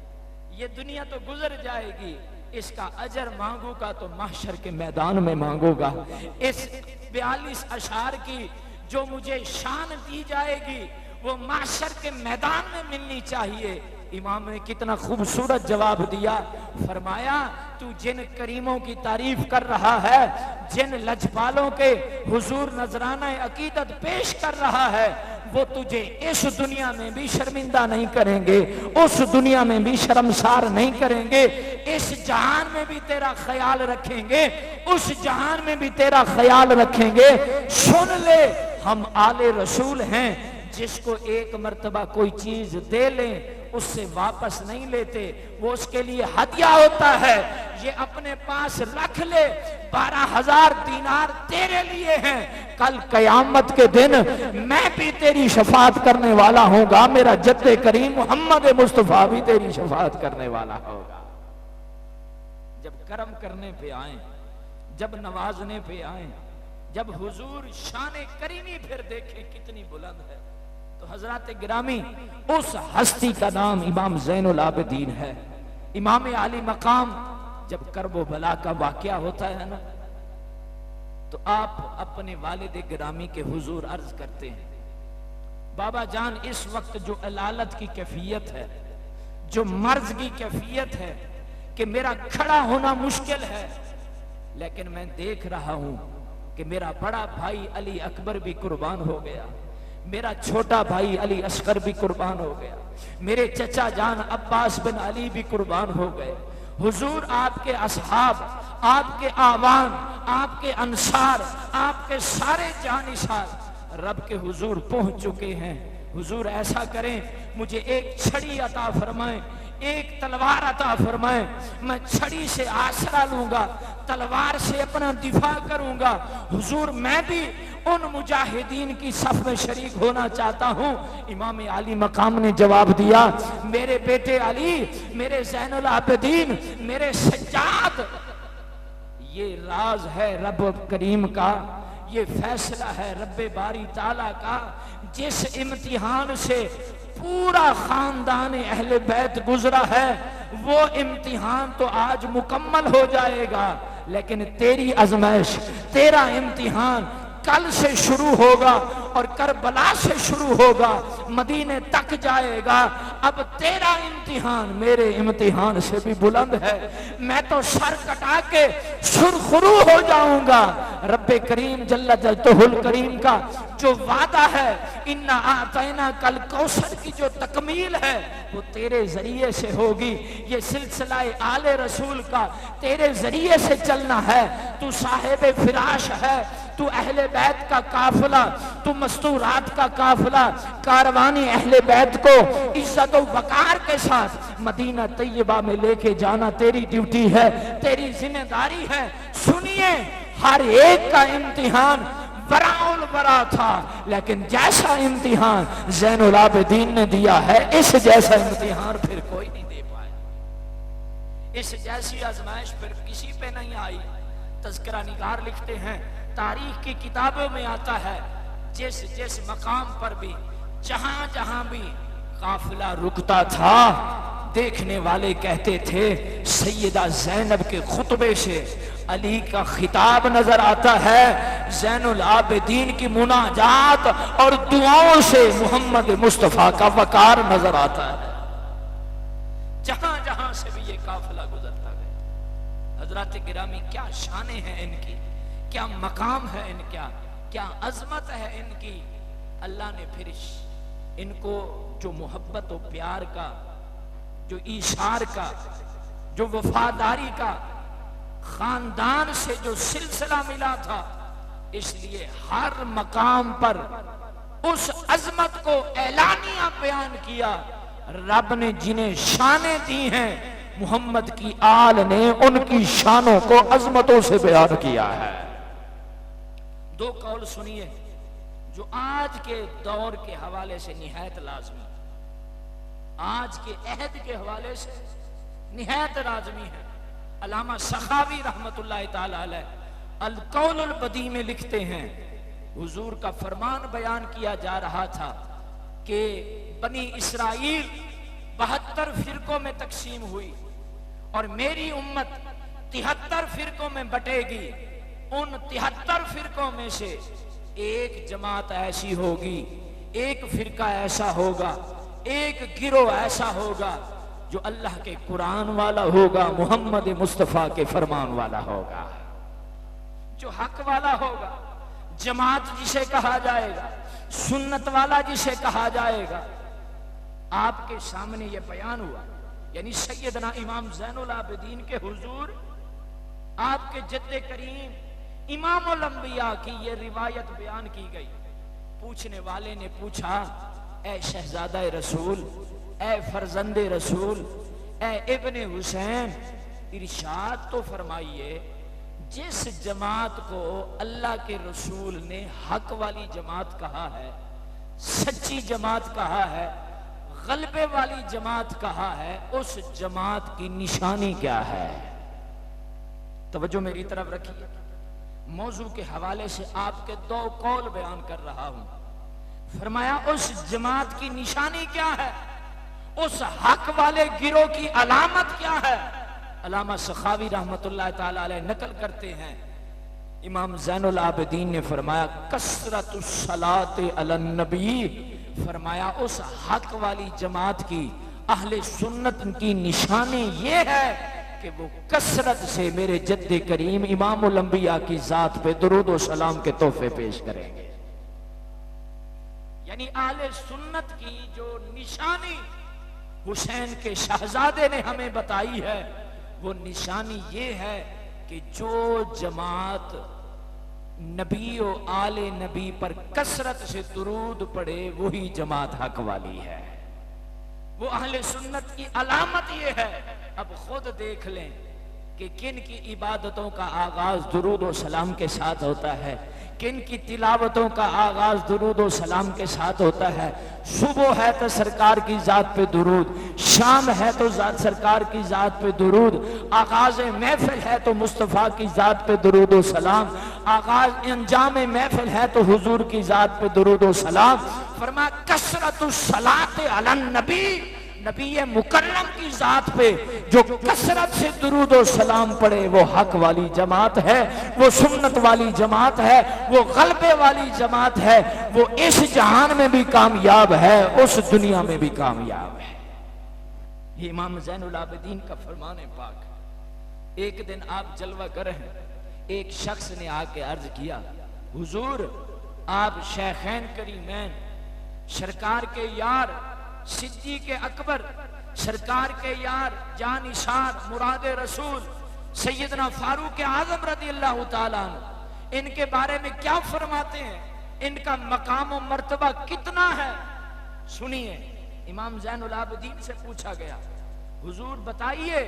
ये दुनिया तो गुजर जाएगी, इसका अजर मांगूंगा तो महशर के मैदान में मांगूंगा। इस 42 अशार की जो मुझे शान दी जाएगी वो महशर के मैदान में मिलनी चाहिए। इमाम ने कितना खूबसूरत जवाब दिया, फरमाया तू जिन करीमों की तारीफ कर रहा है, जिन लजपालों के हुजूर नजराना अकीदत पेश कर रहा है, वो तुझे इस दुनिया में भी शर्मिंदा नहीं करेंगे, उस दुनिया में भी शर्मसार नहीं करेंगे, इस जहान में भी तेरा ख्याल रखेंगे, उस जहान में भी तेरा ख्याल रखेंगे। सुन ले, हम आले रसूल हैं, जिसको एक मर्तबा कोई चीज दे लें उससे वापस नहीं लेते, वो उसके लिए हदिया होता है, ये अपने पास रख ले। 12,000 दीनार तेरे लिए हैं, कल कयामत के दिन मैं भी तेरी शफात करने वाला होगा, मेरा जद्दे करीम मोहम्मद मुस्तफा भी तेरी शफात करने वाला होगा। जब करम करने पे आए, जब नवाजने पे आए, जब हुजूर शान करीमी फिर देखें कितनी बुलंद है, तो हजरत गिरामी उस हस्ती का नाम इमाम ज़ैनुल आबिदीन है। इमाम आली मकाम जब करबो बला का वाकया होता है ना, तो आप अपने वालिद गिरामी के हुजूर अर्ज करते हैं, बाबा जान इस वक्त जो अलालत की कैफियत है, जो मर्ज की कैफियत है कि मेरा खड़ा होना मुश्किल है, लेकिन मैं देख रहा हूं कि मेरा बड़ा भाई अली अकबर भी कुर्बान हो गया, मेरा छोटा भाई अली असगर भी कुर्बान हो गया, मेरे चचा जान अब्बास बिन अली भी कुर्बान हो गए। हुजूर आपके असहाब, आपके आवान, आपके अंसार, आपके सारे जानिसार रब के हुजूर पहुंच चुके हैं। हुजूर ऐसा करें, मुझे एक छड़ी अता फरमाएं, एक तलवार अता फरमाएं, मैं छड़ी से आसरा लूंगा, तलवार से अपना दिफा करूंगा। हुजूर मैं भी उन मुजाहिदीन की सफ में शरीक होना चाहता हूं। इमाम आली मकाम ने जवाब दिया, मेरे बेटे अली, मेरे ज़ैनुल आबिदीन, मेरे सज्जाद, ये राज है रब करीम का, ये फैसला है रब्बे बारी ताला का, जिस इम्तिहान से पूरा खानदान अहले बैत गुजरा है वो इम्तिहान तो आज मुकम्मल हो जाएगा, लेकिन तेरी आजमाइश, तेरा इम्तिहान कल से शुरू होगा और करबला से शुरू होगा, मदीने तक जाएगा। अब तेरा इम्तिहान मेरे इम्तिहान से भी बुलंद है, मैं तो सर कटा के सुरखरू हो जाऊंगा। रब्बे करीम जल्ला जल्लतुहुल करीम का जो वादा है, इन्ना आतैना कल कौसर की जो तकमील है वो तेरे जरिए से होगी। ये सिलसिला आले रसूल का तेरे जरिए से चलना है। तू साहिब फिराश है, तू अहले बैत का काफिला, तू मस्तूरात का काफिला, कारवानी अहले बैत को इज्जत और वकार के साथ मदीना तैयबा में लेके जाना तेरी ड्यूटी है, तेरी जिम्मेदारी है। सुनिए, हर एक का इम्तिहान बराउल बरा था, लेकिन जैसा इम्तिहान ज़ैनुल आबिदीन ने दिया है, इस जैसा इम्तिहान फिर कोई नहीं दे पाया। इस जैसी आजमाइश फिर किसी पे नहीं आई। तज़किरा निगार लिखते हैं, तारीख की किताबों में आता है, जिस जिस मकाम पर भी जहां जहां भी काफिला रुकता था, देखने वाले कहते थे सैयदा ज़ैनब के खुतबे से अली का खिताब नजर आता है, ज़ैनुल आबिदीन की मुनाजात और दुआओं से मोहम्मद मुस्तफ़ा का वकार नजर आता है। जहां जहां से भी ये काफिला गुजरता गया। हजरत गिरामी, क्या शाने हैं इनकी, क्या मकाम है इनका, क्या अजमत है इनकी। अल्लाह ने फिर इनको जो मोहब्बत और प्यार का, जो ईशार का, जो वफादारी का खानदान से जो सिलसिला मिला था, इसलिए हर मकाम पर उस अजमत को ऐलानिया बयान किया। रब ने जिन्हें शाने दी हैं, मोहम्मद की आल ने उनकी शानों को अजमतों से बयान किया है। दो कौल सुनिए जो आज के दौर के हवाले से निहायत लाजमी, आज के अहद के हवाले से निहायत लाजमी है। अल्लामा सखावी रहमतुल्लाह ताला अलैह अल कौलुल बदी में लिखते हैं, हुजूर का फरमान बयान किया जा रहा था कि बनी इसराइल 72 फिरकों में तकसीम हुई और मेरी उम्मत 73 फिरकों में बटेगी। उन 73 फिरकों में से एक जमात ऐसी होगी, एक फिरका ऐसा होगा, एक गिरोह ऐसा होगा जो अल्लाह के कुरान वाला होगा, मोहम्मद मुस्तफ़ा के फरमान वाला होगा, जो हक वाला होगा, जमात जिसे कहा जाएगा, सुन्नत वाला जिसे कहा जाएगा। आपके सामने यह बयान हुआ, यानी सैयदना इमाम ज़ैनुल आबिदीन के हुजूर, आपके जद्दे करीम इमामुल अंबिया की यह रिवायत बयान की गई। पूछने वाले ने पूछा, ए शहजादा रसूल, ए फरजंदे रसूल, ए इब्ने हुसैन, इरशाद तो फरमाइए, जिस जमात को अल्लाह के रसूल ने हक वाली जमात कहा है, सच्ची जमात कहा है, गलबे वाली जमात कहा है, उस जमात की निशानी क्या है? तवज्जो मेरी तरफ रखिए। मौजू के हवाले से आपके दो कौल बयान कर रहा हूं। फरमाया उस जमात की निशानी क्या है, उस हक वाले गिरोह की अलामत क्या है? अल्लामा सखावी रहमतुल्लाह ताला अलैह नकल करते हैं, इमाम ज़ैनुल आबिदीन ने फरमाया कसरतुस सलाते अलन नबी, फरमाया उस हक वाली जमात की, अहले सुन्नत की निशानी ये है कि वो कसरत से मेरे जद्दे करीम इमामुल अंबिया की जात पे दुरूद व सलाम के तोहफे पेश करेंगे। यानी आले सुन्नत की जो निशानी हुसैन के शहजादे ने हमें बताई है, वो निशानी ये है कि जो जमात नबी और आले नबी पर कसरत से दुरूद पड़े, वही जमात हक वाली है, वो अहले सुन्नत की अलामत ये है। अब खुद देख लें कि किन की इबादतों का आगाज दुरूद व सलाम के साथ होता है, किन की तिलावतों का आगाज दुरूद व सलाम के साथ होता है। सुबह है तो सरकार की जात पे दुरूद, शाम है तो सरकार की जात पे दुरूद, आगाज महफिल है तो मुस्तफ़ा की जात पे दुरूद व सलाम, आगाज अंजाम महफिल है तो हुजूर की जात पे दुरूद व सलाम। फरमा कसरतुस सलाते अलन नबी, नबी मुकर्रम की जात पे जो कसरत से दुरूद और सलाम पड़े, वो हक वाली जमात है, वो सुन्नत वाली जमात है, वो गलबे वाली जमात है, वो इस जहान में भी कामयाब है, उस दुनिया में भी कामयाब है। ये इमाम ज़ैनुल आबिदीन का फरमान पाक। एक दिन आप जलवा कर हैं, एक शख्स ने आके अर्ज किया, हुजूर आप शेखैन करीमैन, सरकार के यार सिद्दीक़ अकबर, सरकार के यार जानिसार मुराद रसूल सैयदना फारूक आज़म रज़ियल्लाहु ताला अन्हु, इनके बारे में क्या फरमाते हैं, इनका मकाम और मर्तबा कितना है? सुनिए, इमाम ज़ैनुल आबिदीन से पूछा गया, हुजूर बताइए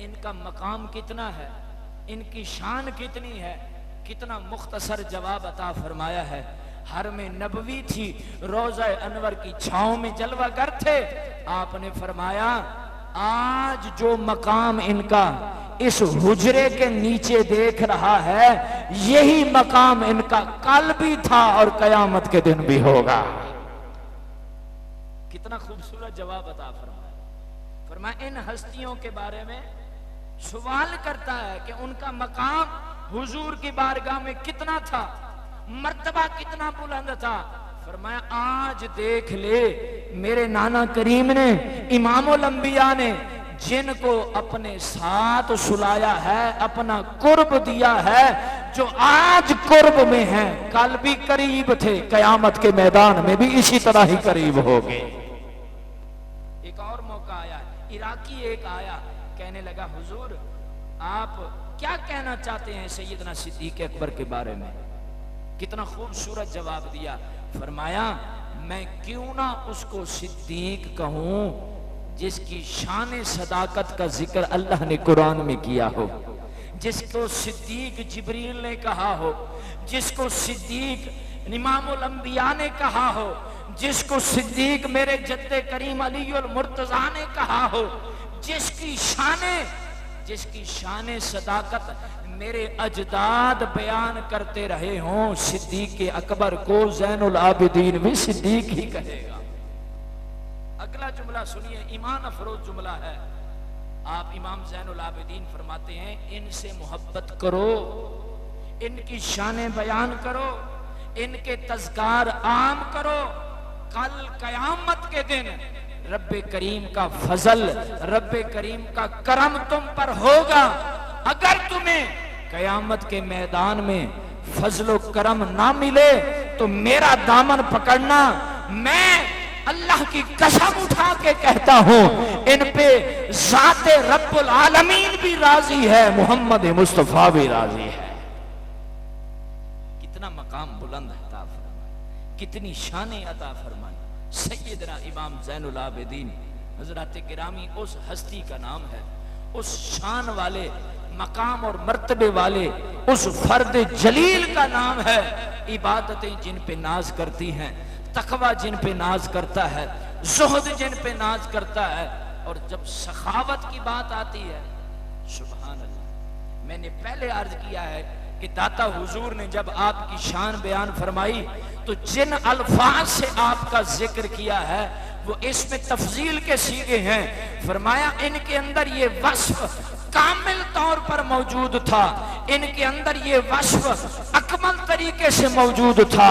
इनका मकाम कितना है, इनकी शान कितनी है? कितना मुख्तसर जवाब अता फरमाया है। हर में नबवी थी, रोज़ा अनवर की छांव में जलवागर थे। आपने फरमाया आज जो मकाम इनका इस हुजरे के नीचे देख रहा है, यही मकाम इनका कल भी था और कयामत के दिन भी होगा। कितना खूबसूरत जवाब अता फरमाया। फरमाया इन हस्तियों के बारे में सवाल करता है कि उनका मकाम हुजूर की बारगाह में कितना था, मर्तबा कितना बुलंद था। फरमाया आज देख ले मेरे नाना करीम ने, इमामुल अंबिया ने, जिनको अपने साथ सुलाया है, अपना कुर्ब दिया है, जो आज कुर्ब में है, कल भी करीब थे, कयामत के मैदान में भी इसी तरह ही करीब हो गए। एक और मौका आया, इराकी एक आया, कहने लगा हुजूर आप क्या कहना चाहते हैं सैयदना सिद्दीक अकबर के बारे में। कितना खूबसूरत जवाब दिया। फरमाया मैं क्यों ना उसको सिद्दीक कहूं जिसकी शान सदाकत का जिक्र अल्लाह ने कुरान में किया हो, जिसको सिद्दीक जिब्रील ने कहा हो, जिसको सिद्दीक इमामुल अंबिया ने कहा हो, जिसको सिद्दीक मेरे जद्दे करीम अलीउल मुर्तजा ने कहा हो, जिसकी शान सदाकत मेरे अजदाद बयान करते रहे हों, सिद्दीक के अकबर को ज़ैनुल आबिदीन भी सिद्दीक ही कहेगा। अगला जुमला सुनिए, ईमान अफरोज जुमला है। आप इमाम ज़ैनुल आबिदीन फरमाते हैं इनसे मोहब्बत करो, इनकी शान बयान करो, इनके तज़कार आम करो। कल कयामत के दिन रब्बे करीम का फजल, रब्बे करीम का करम तुम पर होगा। अगर तुम्हें कयामत के मैदान में फजलो करम ना मिले तो मेरा दामन पकड़ना। मैं अल्लाह की कसम उठा के कहता हूं इन पे ज़ाते रब्बुल आलमीन भी राजी है, मोहम्मद मुस्तफा भी राजी है। कितना मकाम बुलंद अता फरमाया, कितनी शान अता फरमाई। सैयदना इमाम ज़ैनुल आबिदीन हज़रात गिरामी उस हस्ती का नाम है, उस शान वाले मकाम और मर्तबे वाले उस फर्द जलील का नाम है। इबादतें जिन पे नाज करती हैं, तकवा जिन पे नाज करता है, ज़ुहद जिन पे नाज करता है। और जब सखावत की बात आती है, सुभान अल्लाह, मैंने पहले अर्ज किया है कि दाता हुजूर ने जब आपकी शान बयान फरमाई तो जिन अल्फाज से आपका जिक्र किया है वो इसमें तफजील के सीगे हैं। फरमाया इनके अंदर ये वस्फ कामिल तौर पर मौजूद था, इनके अंदर ये वस्फ अकमल तरीके से मौजूद था।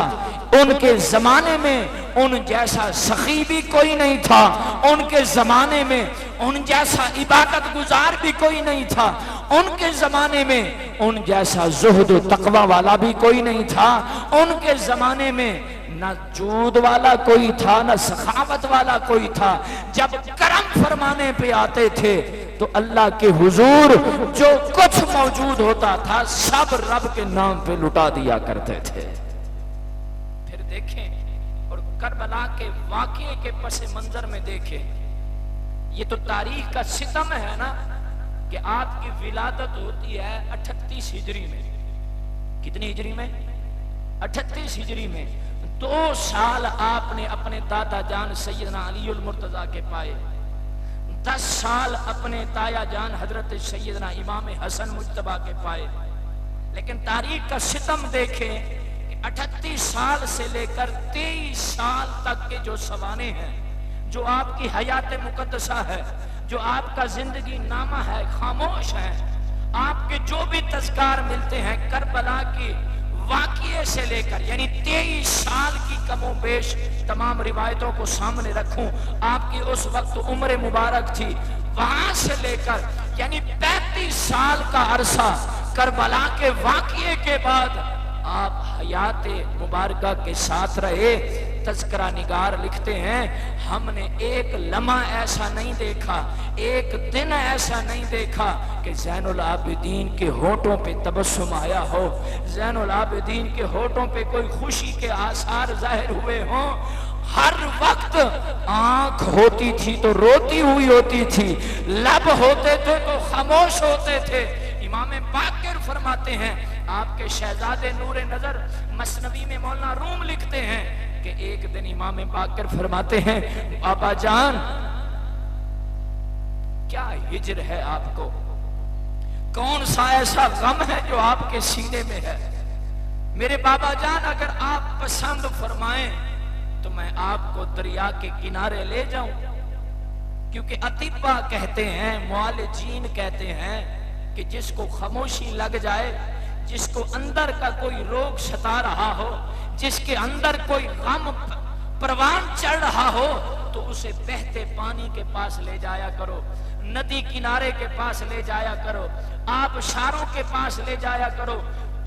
उनके जमाने में उन जैसा सखी भी कोई नहीं था, उनके जमाने में उन जैसा इबादत गुजार भी कोई नहीं था, उनके जमाने में उन जैसा जुहद तकवा वाला भी कोई नहीं था, उनके जमाने में न जूद वाला कोई था, न सखावत वाला कोई था। जब करम फरमाने पे आते थे तो अल्लाह के हुजूर जो कुछ मौजूद होता था सब रब के नाम पे लुटा दिया करते थे। फिर देखें और करबला के वाक़े के पसे मंजर में देखें, ये तो तारीख का सितम है ना कि आपकी विलादत होती है 38 हिजरी में। कितनी हिजरी में? 38 हिजरी में। 2 साल आपने अपने दादा जान सैयदना अलीउल मुर्तजा के पाए, 10 साल अपने ताया जान हजरत सैयदना इमाम हसन मुज्तबा के पाए। लेकिन तारीख का सितम देखें कि 38 साल से लेकर 23 साल तक के जो सवाने हैं, जो आपकी हयात मुकद्दसा है, जो आपका जिंदगी नामा है, खामोश है, आपके जो भी तज़कार मिलते हैं करबला की वाक़िए से लेकर, यानी 23 साल की कमोबेश तमाम रिवायतों को सामने रखूं, आपकी उस वक्त उम्र मुबारक थी, वहां से लेकर यानी 35 साल का अरसा करबला के वाक़िए के बाद आप हयात मुबारका के साथ रहे। तज़किरा निगार लिखते हैं हमने एक लम्हा ऐसा नहीं देखा, एक दिन ऐसा नहीं देखा कि ज़ैनुल आबिदीन के होठों पे तबस्सुम आया हो, ज़ैनुल आबिदीन के होठों पे कोई खुशी के आसार जाहिर हुए हों। हर वक्त आंख होती थी तो रोती हुई होती थी, लब होते थे तो खामोश होते थे। इमाम बाकिर फरमाते हैं, आपके शहजादे नूरे नजर मसनवी में मौलाना रूम लिखते हैं कि एक दिन इमाम बाकिर फरमाते हैं, बाबा जान क्या हिजर है आपको, कौन सा ऐसा गम है जो आपके सीने में है। मेरे बाबा जान अगर आप पसंद फरमाएं तो मैं आपको दरिया के किनारे ले जाऊं, क्योंकि अतिबा कहते हैं, मुआलिजीन कहते हैं कि जिसको खामोशी लग जाए, जिसको अंदर का कोई रोग सता रहा हो, जिसके अंदर कोई गम परवान चढ़ रहा हो, तो उसे बहते पानी के पास ले जाया करो, नदी किनारे के पास ले जाया करो, आबशारों के पास ले जाया करो,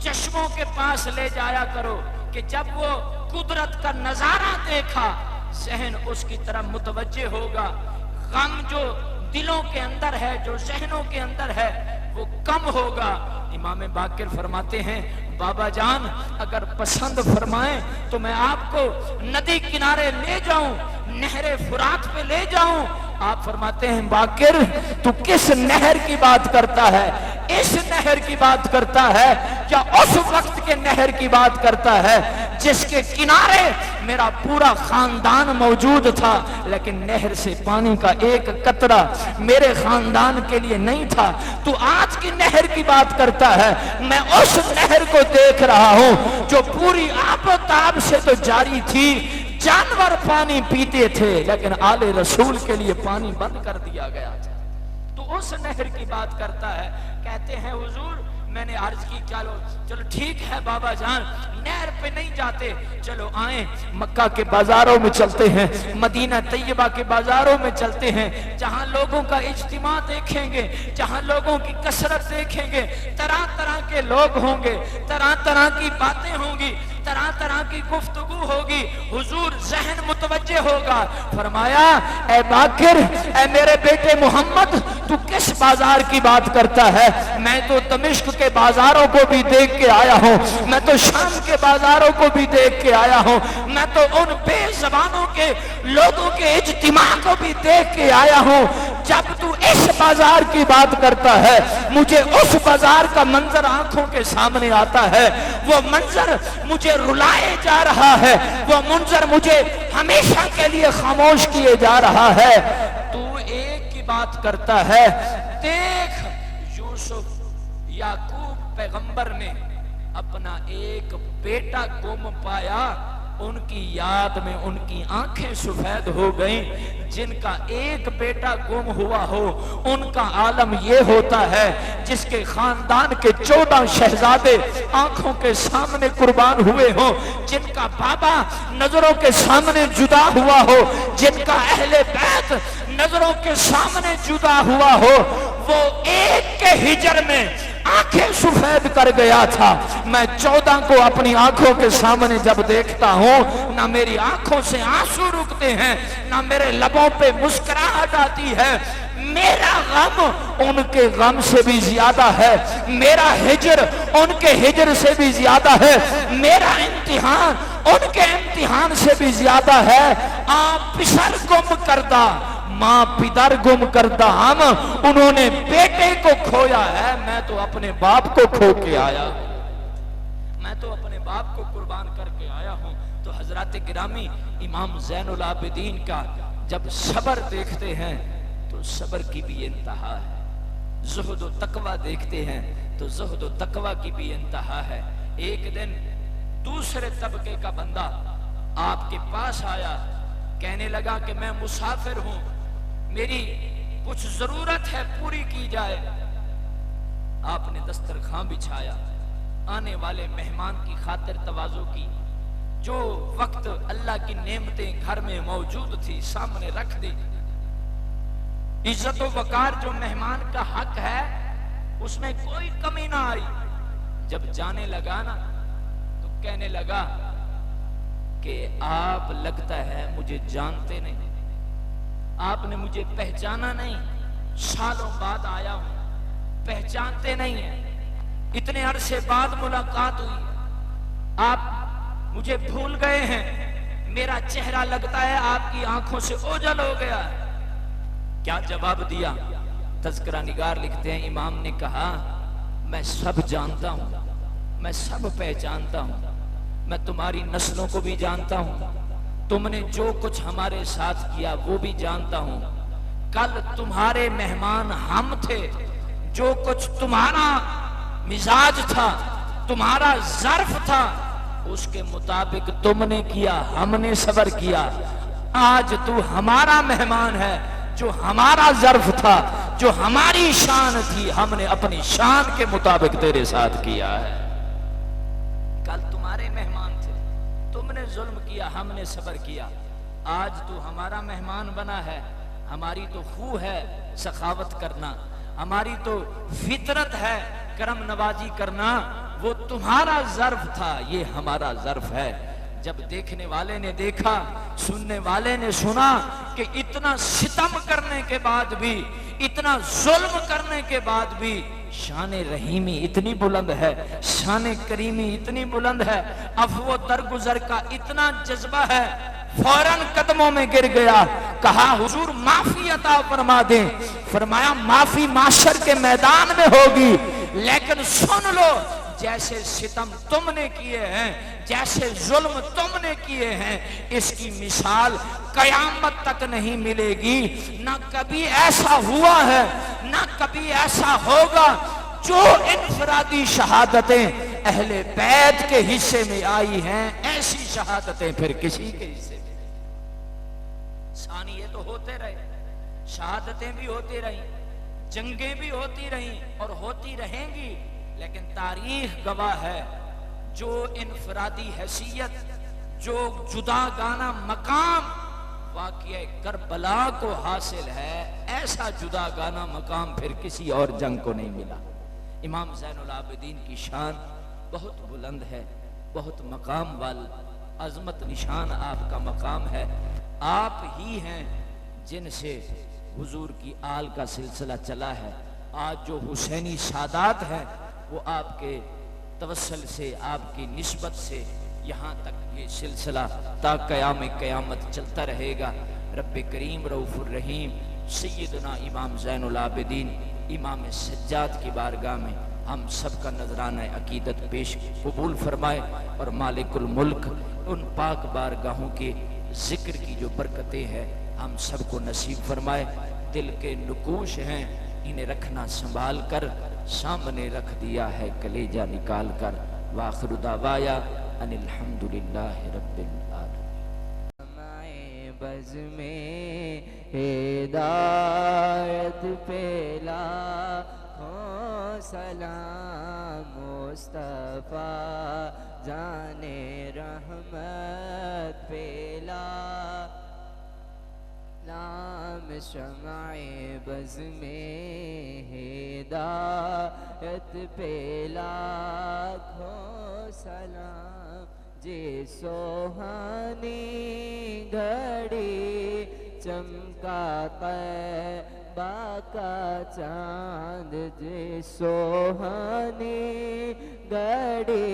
चश्मों के पास ले जाया करो, कि जब वो कुदरत का नजारा देखा, जहन उसकी तरफ मुतवज्जे होगा, गम जो दिलों के अंदर है, जो जहनों के अंदर है, वो कम होगा। इमाम बाकिर फरमाते हैं, बाबा जान अगर पसंद फरमाएं तो मैं आपको नदी किनारे ले जाऊं, नहरे फुरात पे ले जाऊं। आप फरमाते हैं, बाकिर तू किस नहर की बात करता है? इस नहर की बात करता है या उस वक्त के नहर की बात करता है जिसके किनारे मेरा पूरा खानदान मौजूद था, लेकिन नहर से पानी का एक कतरा मेरे खानदान के लिए नहीं था। तू आज की नहर की बात करता है, मैं उस नहर को देख रहा हूं जो पूरी आबोताब से तो जारी थी, जानवर पानी पीते थे, लेकिन आले रसूल के लिए पानी बंद कर दिया गया था। तो उस नहर की बात करता है। कहते हैं, हुजूर मैंने अर्ज की, चलो चलो ठीक है बाबा जान, नहर पे नहीं जाते, चलो आए मक्का के बाजारों में चलते हैं, मदीना तैयबा के बाजारों में चलते हैं, जहां लोगों का इज्तिमा देखेंगे, जहां लोगों की कसरत देखेंगे, तरह तरह के लोग होंगे, तरह तरह की बातें होंगी, तरह तरह की गुफ्तगू होगी, हुजूर जहन मुतवज्जे होगा। फरमाया, ए बाकिर, ए मेरे बेटे मोहम्मद, तू किस बाजार की बात करता है? मैं तो दमिश्क के बाजारों को भी देख के आया हूँ, मैं तो शाम के बाजारों को भी देख के आया हूँ, मैं तो उन बेज़बानों के लोगों के इज्तिमा को भी देख के आया हूँ। जब तू इस बाजार की बात करता है, मुझे उस बाजार का मंजर आंखों के सामने आता है, वो मंजर मुझे रुलाए जा रहा है, वो मंजर मुझे हमेशा के लिए खामोश किए जा रहा है। तू एक की बात करता है, देख यूसुफ याकूब पैगंबर ने अपना एक बेटा गुम पाया, उनकी याद में उनकी आंखें सफेद हो गईं। जिनका एक बेटा गुम हुआ हो, उनका आलम यह होता है जिसके खानदान के 14 शहजादे आंखों के सामने कुर्बान हुए हो, जिनका बाबा नजरों के सामने जुदा हुआ हो, जिनका अहले बैत नजरों के सामने जुदा हुआ हो, वो एक के हिजर में आंखें सफेद कर गया था। मैं 14 को अपनी आंखों के सामने जब देखता हूं, ना मेरी आंखों से आंसू रुकते हैं, ना मेरे लबों पे मुस्कुराहट आती है। मेरा गम उनके गम से भी ज्यादा है, मेरा हिजर उनके हिजर से भी ज्यादा है, मेरा इम्तिहान उनके इम्तिहान से भी ज्यादा है। आप पिसर गुम करदा, माँ पितर गुम करता, हम उन्होंने बेटे को खोया है, मैं तो अपने बाप को खो के आया, मैं तो अपने बाप को कुर्बान करके आया हूं। तो हजरत गिरामी इमाम ज़ैनुल आबिदीन का जब सबर देखते हैं तो सबर की भी इंतहा है, ज़ुहद व तकवा देखते हैं तो ज़ुहद व तकवा की भी इंतहा है। एक दिन दूसरे तबके का बंदा आपके पास आया, कहने लगा कि मैं मुसाफिर हूं, मेरी कुछ जरूरत है, पूरी की जाए। आपने दस्तरखान बिछाया, आने वाले मेहमान की खातिर तवाज़ो की, जो वक्त अल्लाह की नेमतें घर में मौजूद थी सामने रख दी। इज्जत व वकार जो मेहमान का हक है उसमें कोई कमी ना आई। जब जाने लगा ना तो कहने लगा कि आप लगता है मुझे जानते नहीं, आपने मुझे पहचाना नहीं, सालों बाद आया हूं, पहचानते नहीं है, इतने अरसे बाद मुलाकात हुई, आप मुझे भूल गए हैं, मेरा चेहरा लगता है आपकी आंखों से ओझल हो गया। क्या जवाब दिया? तज़किरा निगार लिखते हैं, इमाम ने कहा, मैं सब जानता हूं, मैं सब पहचानता हूं, मैं तुम्हारी नस्लों को भी जानता हूं, तुमने जो कुछ हमारे साथ किया वो भी जानता हूं। कल तुम्हारे मेहमान हम थे, जो कुछ तुम्हारा मिजाज था, तुम्हारा ज़र्फ था, उसके मुताबिक तुमने किया, हमने सब्र किया। आज तू हमारा मेहमान है, जो हमारा ज़र्फ था, जो हमारी शान थी, हमने अपनी शान के मुताबिक तेरे साथ किया है। कल तुम्हारे मेहमान थे, तुमने जुल्म किया, हमने सब्र किया। आज तू हमारा मेहमान बना है। हमारी तो खू है सखावत करना, हमारी तो फितरत है करम नवाजी करना। वो तुम्हारा ज़र्फ था, ये हमारा ज़र्फ है। जब देखने वाले ने देखा, सुनने वाले ने सुना कि इतना सितम करने के बाद भी, इतना जुल्म करने के बाद भी शान रहीमी इतनी बुलंद है, शान करीमी इतनी बुलंद है, अफ़्व दरगुजर का इतना जज्बा है, फौरन कदमों में गिर गया। कहा हुजूर माफी अता फरमा दें। फरमाया माफी माशर के मैदान में होगी, लेकिन सुन लो, जैसे सितम तुमने किए हैं, जैसे जुल्म तुमने किए हैं, इसकी मिसाल कयामत तक नहीं मिलेगी। ना कभी ऐसा हुआ है, ना कभी ऐसा होगा। जो इनफरादी शहादतें अहले बैत के हिस्से में आई हैं, ऐसी शहादतें फिर किसी के हिस्से में। सानिये तो होते रहे, शहादतें भी होती रही, जंगें भी होती रही और होती रहेंगी, लेकिन तारीख गवाह है, जो इनफरादी हैसियत, जो जुदा गाना मकाम वाक़या करबला को हासिल है, ऐसा जुदा गाना मकाम फिर किसी और जंग को नहीं मिला। इमाम ज़ैनुल आबिदीन की शान बहुत बुलंद है, बहुत मकाम वाल, अजमत निशान आपका मकाम है। आप ही हैं जिनसे हुजूर की आल का सिलसिला चला है। आज जो हुसैनी सादात हैं, वो आपके तवस्सल से, आपकी निस्बत से यहाँ तक ये सिलसिला ता क़याम क़यामत चलता रहेगा। रब्बे करीम रऊफ़ुर रहीम सैयदना इमाम ज़ैनुल आबिदीन इमाम सज्जाद की बारगाह में हम सब का नजराना अकीदत पेश कबूल फरमाए और मालिकुल मुल्क उन पाक बारगाहों के जिक्र की जो बरकतें हैं हम सबको नसीब फरमाए। दिल के नुकूश हैं, इन्हें रखना संभाल कर, सामने रख दिया है कलेजा निकाल कर। वाखिरु दावाया अनिल हम्दुलिल्लाहि रब्बिल आलमीन। बज़ में हिदायत पे लाखों सलाम, मुस्तफ़ा जाने रहमत पे लाम, शमाए बज़ में हिदायत पे लाखों सलाम, जे सोहानी घड़ी चमका तैबा का चांद, जे सोहानी घड़ी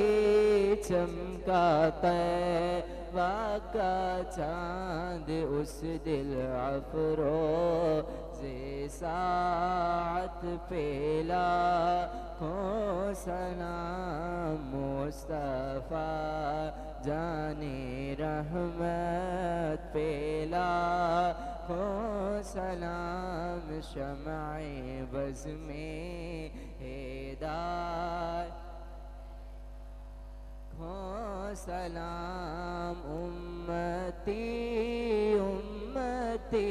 चमका तैबा का चांद, उस दिल अफरोज़े सात पे लाखों सलाम, मुस्तफ़ा जाने रहमत पे लाखों सलाम, शमाए बज़ में हिदायत सलाम, उम्मती उम्मती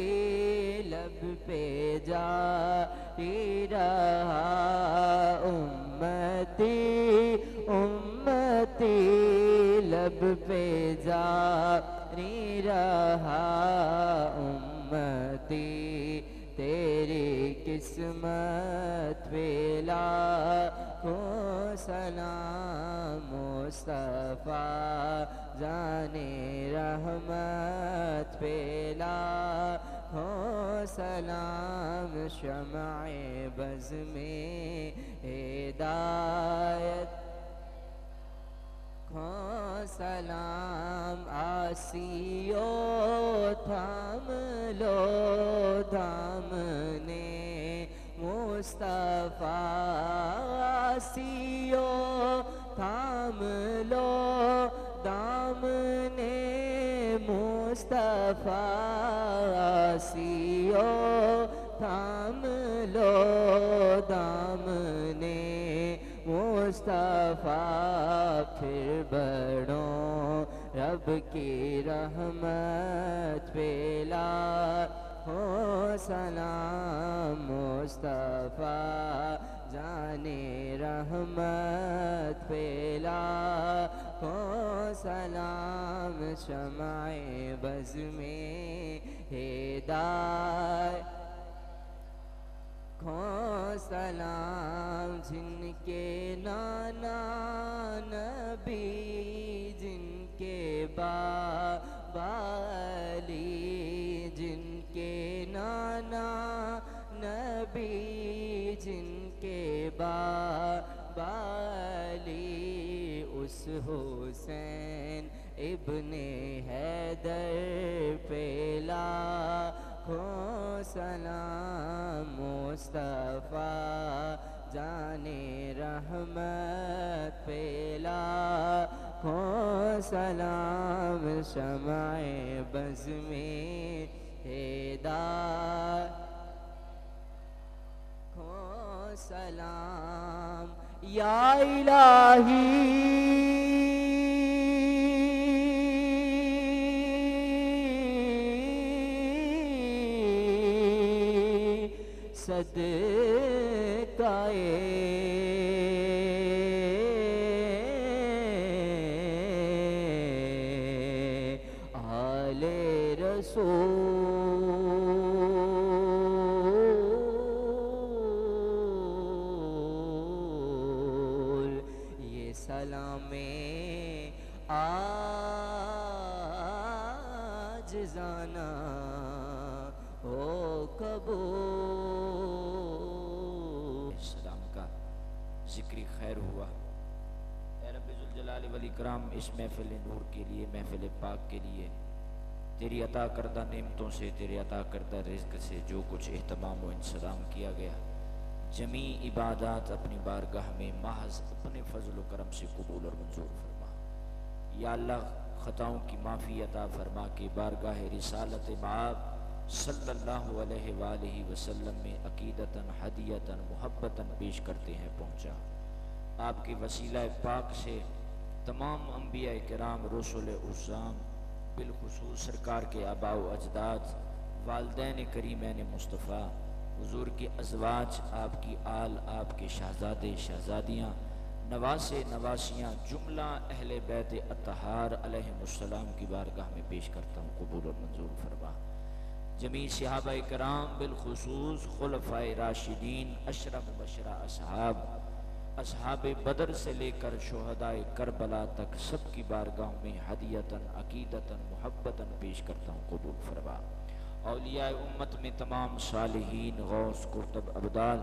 लब पे जारी रहा, उम्मती उम्मती लब पे जारी रहा, उम्मती तेरी किस्मत पे लाखों सलाम, मुस्तफ़ा जाने रहमत पे लाखों सलाम, शमाए बज़ में हिदायत सलाम, आसियो थाम लो दामने मुस्तफ़ा, आसियो थाम लो दामने मुस्तफ़ा, आसियो थाम लो दामने मुस्तफ़ा, फिर बड़ों रब की रहमत पे लाखों सलाम मुस्तफ़ा जाने रहमत पे लाखों सलाम शमाए बज़ में हिदायत खो सलाम जिनके नाना नबी जिनके बाबा अली जिनके नाना नबी जिनके बाबा अली उस हुसैन इब्ने हैदर पे लाखों सलाम मुस्तफ़ा जाने रहमत पे लाखों सलाम शमाए बज़ में हिदायत खो सलाम या इलाही सदकाए आले रसूल ये सलामे आज जाना हो कबूल सलाम का जिक्र खैर हुआ। ए रब्बे ज़ुल जलाल वल इकराम, इस महफिल नूर के लिए, महफिल पाक के लिए तेरी अता करदा नेमतों से, तेरे अता करदा रिज़्क़ से जो कुछ एहतमाम व इंतज़ाम किया गया, जमी इबादत अपनी बारगाह में महज अपने फजल व करम से कबूल और मंजूर फरमा। या अल्लाह ख़ताओं की माफ़ी अता फरमा के बारगाह रिसालत बाब सल्लल्लाहु अलैहि वालैहि वसल्लम में अकीदतन हदियतन मुहब्बतन पेश करते हैं पहुँचा। आपके वसीला पाक से तमाम अम्बिया किराम रसूल उज़्ज़ाम बिलखुसूस सरकार के आबा व अजदाद वालदैन करीमैन मुस्तफ़ा हुजूर के अज़वाज, आपकी आल, आपके शहज़ादे शहज़ादियाँ, नवासे नवासियाँ, जुमला अहले बैत अत्तहार अलैहिमुस्सलाम की बारगाह में पेश करता हूँ, कबूल और मंजूर फरमा। जमी सहाबा कराम बिलखुसूस खुलफाए राशिदीन, अशरफ मुबश्शरा असहाब, असहाब बदर से लेकर शुहदाए करबला तक सबकी बारगाह में हदियतन अकीदतन मुहब्बतन पेश करता हूँ, कबूल फरमा। औलिया उम्मत में तमाम सालिहीन गौस कुर्तब अब्दाल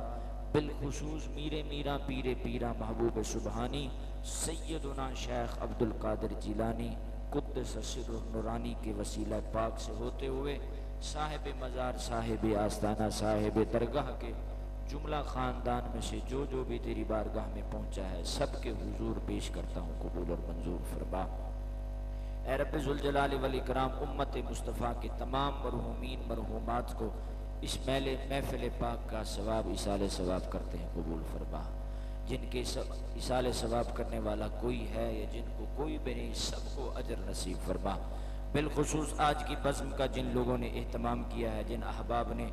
बिलखुसूस मीरे मीरा पीरे पीरा महबूब सुबहानी सैयदुना शेख अब्दुल कादिर जिलानी कुद्दस सिर्रुह नूरानी के वसीला पाक से होते हुए साहिब मज़ार, साहिब आस्ताना, साहिब दरगाह के जुमला ख़ानदान में से जो जो भी तेरी बारगाह में पहुँचा है सबके हुजूर पेश करता हूँ, कबूल और मंजूर फरमा। ए रब्बे ज़ुल जलाल वल इकराम, उम्मत मुस्तफ़ा के तमाम मरहूमीन मरहूमात को इस मेले महफिल पाक का सवाब इसाले सवाब करते हैं, कबूल फरमा। जिनके इसाले सवाब करने वाला कोई है या जिनको कोई भी नहीं, सबको अजर नसीब फरमा। बिलखुसूस आज की बज़्म का जिन लोगों ने एहतमाम किया है, जिन अहबाब ने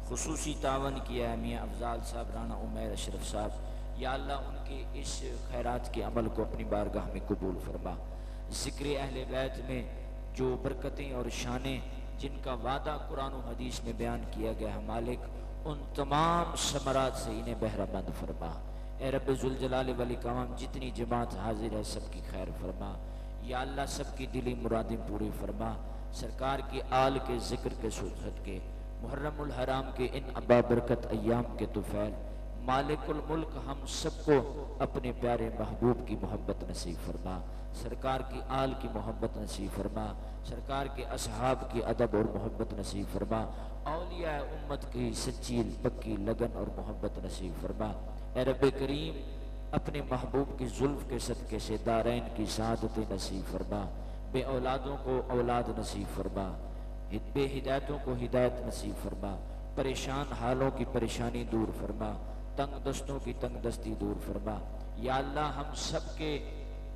खुसूसी तावन किया है, मियाँ अफजाल साहब, राना उमैर अशरफ साहब, या अल्लाह उनके इस खैरात के अमल को अपनी बारगाह में कबूल फरमा। ज़िक्र अहले बैत में जो बरकतें और शानें जिनका वादा कुरान और हदीस में बयान किया गया है, मालिक उन तमाम समरात से इन्हें बहरामंद फरमा। ए रब्बे ज़ुल जलाल वल इकराम, जितनी जमात हाजिर है सबकी खैर फरमा। या अल्लाह सबकी दिली मुरादें पूरी फरमा। सरकार की आल के ज़िक्र के सुजहत के मुहर्रमुल हराम के इन अबाबरकत अय्याम के तुफैल मालिकुल मुल्क हम सबको अपने प्यारे महबूब की मोहब्बत नसीब फरमा। सरकार की आल की मोहब्बत नसीब फरमा। सरकार के असहाब की अदब और मोहब्बत नसीब फरमा। औलिया उम्मत की सच्ची पक्की लगन और मोहब्बत नसीब फरमा। ए रब्बे करीम, अपने महबूब की जुल्फ के सदक़े से दारैन की सादत नसीब फरमा। बे औलादों को औलाद नसीब फरमा। बे हिदायतों को हिदायत नसीब फरमा। परेशान हालों की परेशानी दूर फरमा। तंग दस्तों की तंग दस्ती दूर फरमा। या अल्लाह हम सब के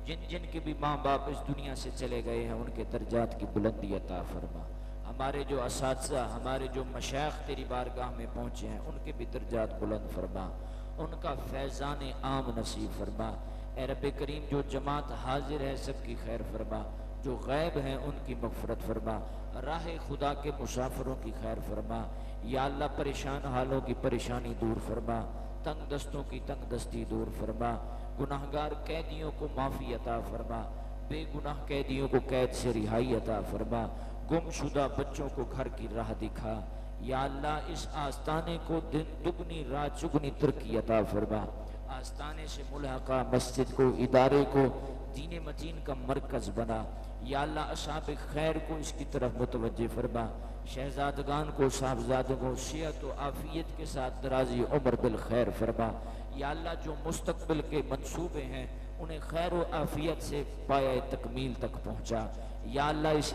जिन जिन के भी माँ बाप इस दुनिया से चले गए हैं उनके दर्जात की बुलंदी अता फरमा। हमारे जो असातिज़ा, हमारे जो मशाइख तेरी बारगाह में पहुँचे हैं उनके भी दर्जात बुलंद फरमा, उनका फैज़ान आम नसीब फरमा। ए रब्बे करीम, जो जमात हाजिर है सबकी खैर फरमा, जो गैब हैं उनकी मग़फ़िरत फरमा, राह खुदा के मुसाफिरों की खैर फरमा। या अल्लाह, परेशान हालों की परेशानी दूर फरमा, तंग दस्तों की तंग दस्ती दूर फरमा, गुनाहगार कैदियों को माफ़ी अता फरमा, बेगुनाह कैदियों को कैद से रिहाई अता फरमा, गुमशुदा बच्चों को घर की राह दिखा। या अल्लाह, इस आस्ताने को दिन दुगनी रात चुगनी तरक्की अता फरमा। आस्ताने से मुलाका मस्जिद को, इदारे को दीन मतीन का मरकज बना। या अल्लाह, असहाब खैर को इसकी तरफ मुतवज्जे फरमा, शहजादगान को, साहबजादों को सेहत व आफियत के साथ दराजी उम्र बिल खैर फरमा। या अल्लाह, जो मुस्तकबिल के मंसूबे हैं उन्हें खैर व आफियत से पाया तकमील तक पहुँचा। या अल्लाह, इस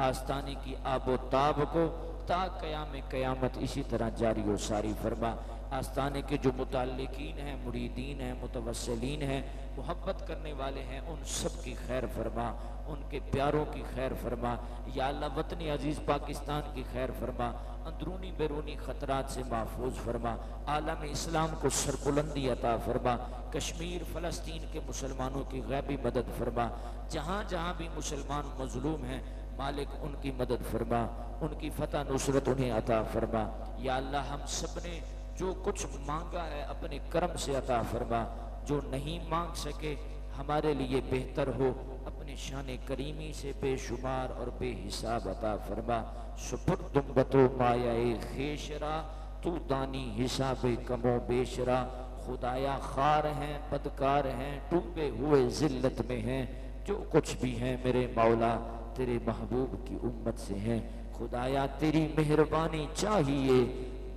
आस्ताने की आबो ताब को ता क़याम क़यामत इसी तरह जारी व सारी फरमा। आस्ताने के जो मुताल्लिकीन हैं, मुरीदीन हैं, मुतवस्सिलीन हैं, मोहब्बत करने वाले हैं, उन सब की खैर फरमा, उनके प्यारों की खैर फरमा। या अल्लाह, वतन अजीज़ पाकिस्तान की खैर फरमा, अंदरूनी बैरूनी ख़तरात से महफूज फरमा, आलम इस्लाम को सरबुलंदी अता फरमा, कश्मीर फ़लस्तीन के मुसलमानों की गैबी मदद फरमा। जहाँ जहाँ भी मुसलमान मजलूम हैं मालिक उनकी मदद फरमा, उनकी फतह नुसरत उन्हें अता फरमा। या अल्लाह, हम सब ने जो कुछ मांगा है अपने कर्म से अता फरमा, जो नहीं मांग सके हमारे लिए बेहतर हो अपने शान करीमी से बेशुमार और बेहिसाब अता फरमा। सुपुर्दुम बतो मायाए खेशरा, तू दानी हिसाब कमो बेशरा। खुदाया खार हैं, बदकार हैं, डूबे हुए जिल्लत में हैं, जो कुछ भी हैं मेरे मौला तेरे महबूब की उम्मत से हैं। खुदाया तेरी मेहरबानी चाहिए,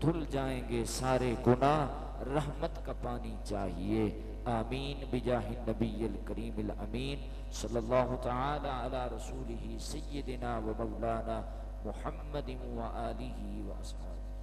धुल जाएंगे सारे गुनाह, रहमत का पानी चाहिए। आमीन बिजाहि नबील करीमिल अमीन सल्लल्लाहु तआला अला रसूलिही सय्यदिना व मौलाना मुहम्मदिन व आलिही व अस्हाबिही।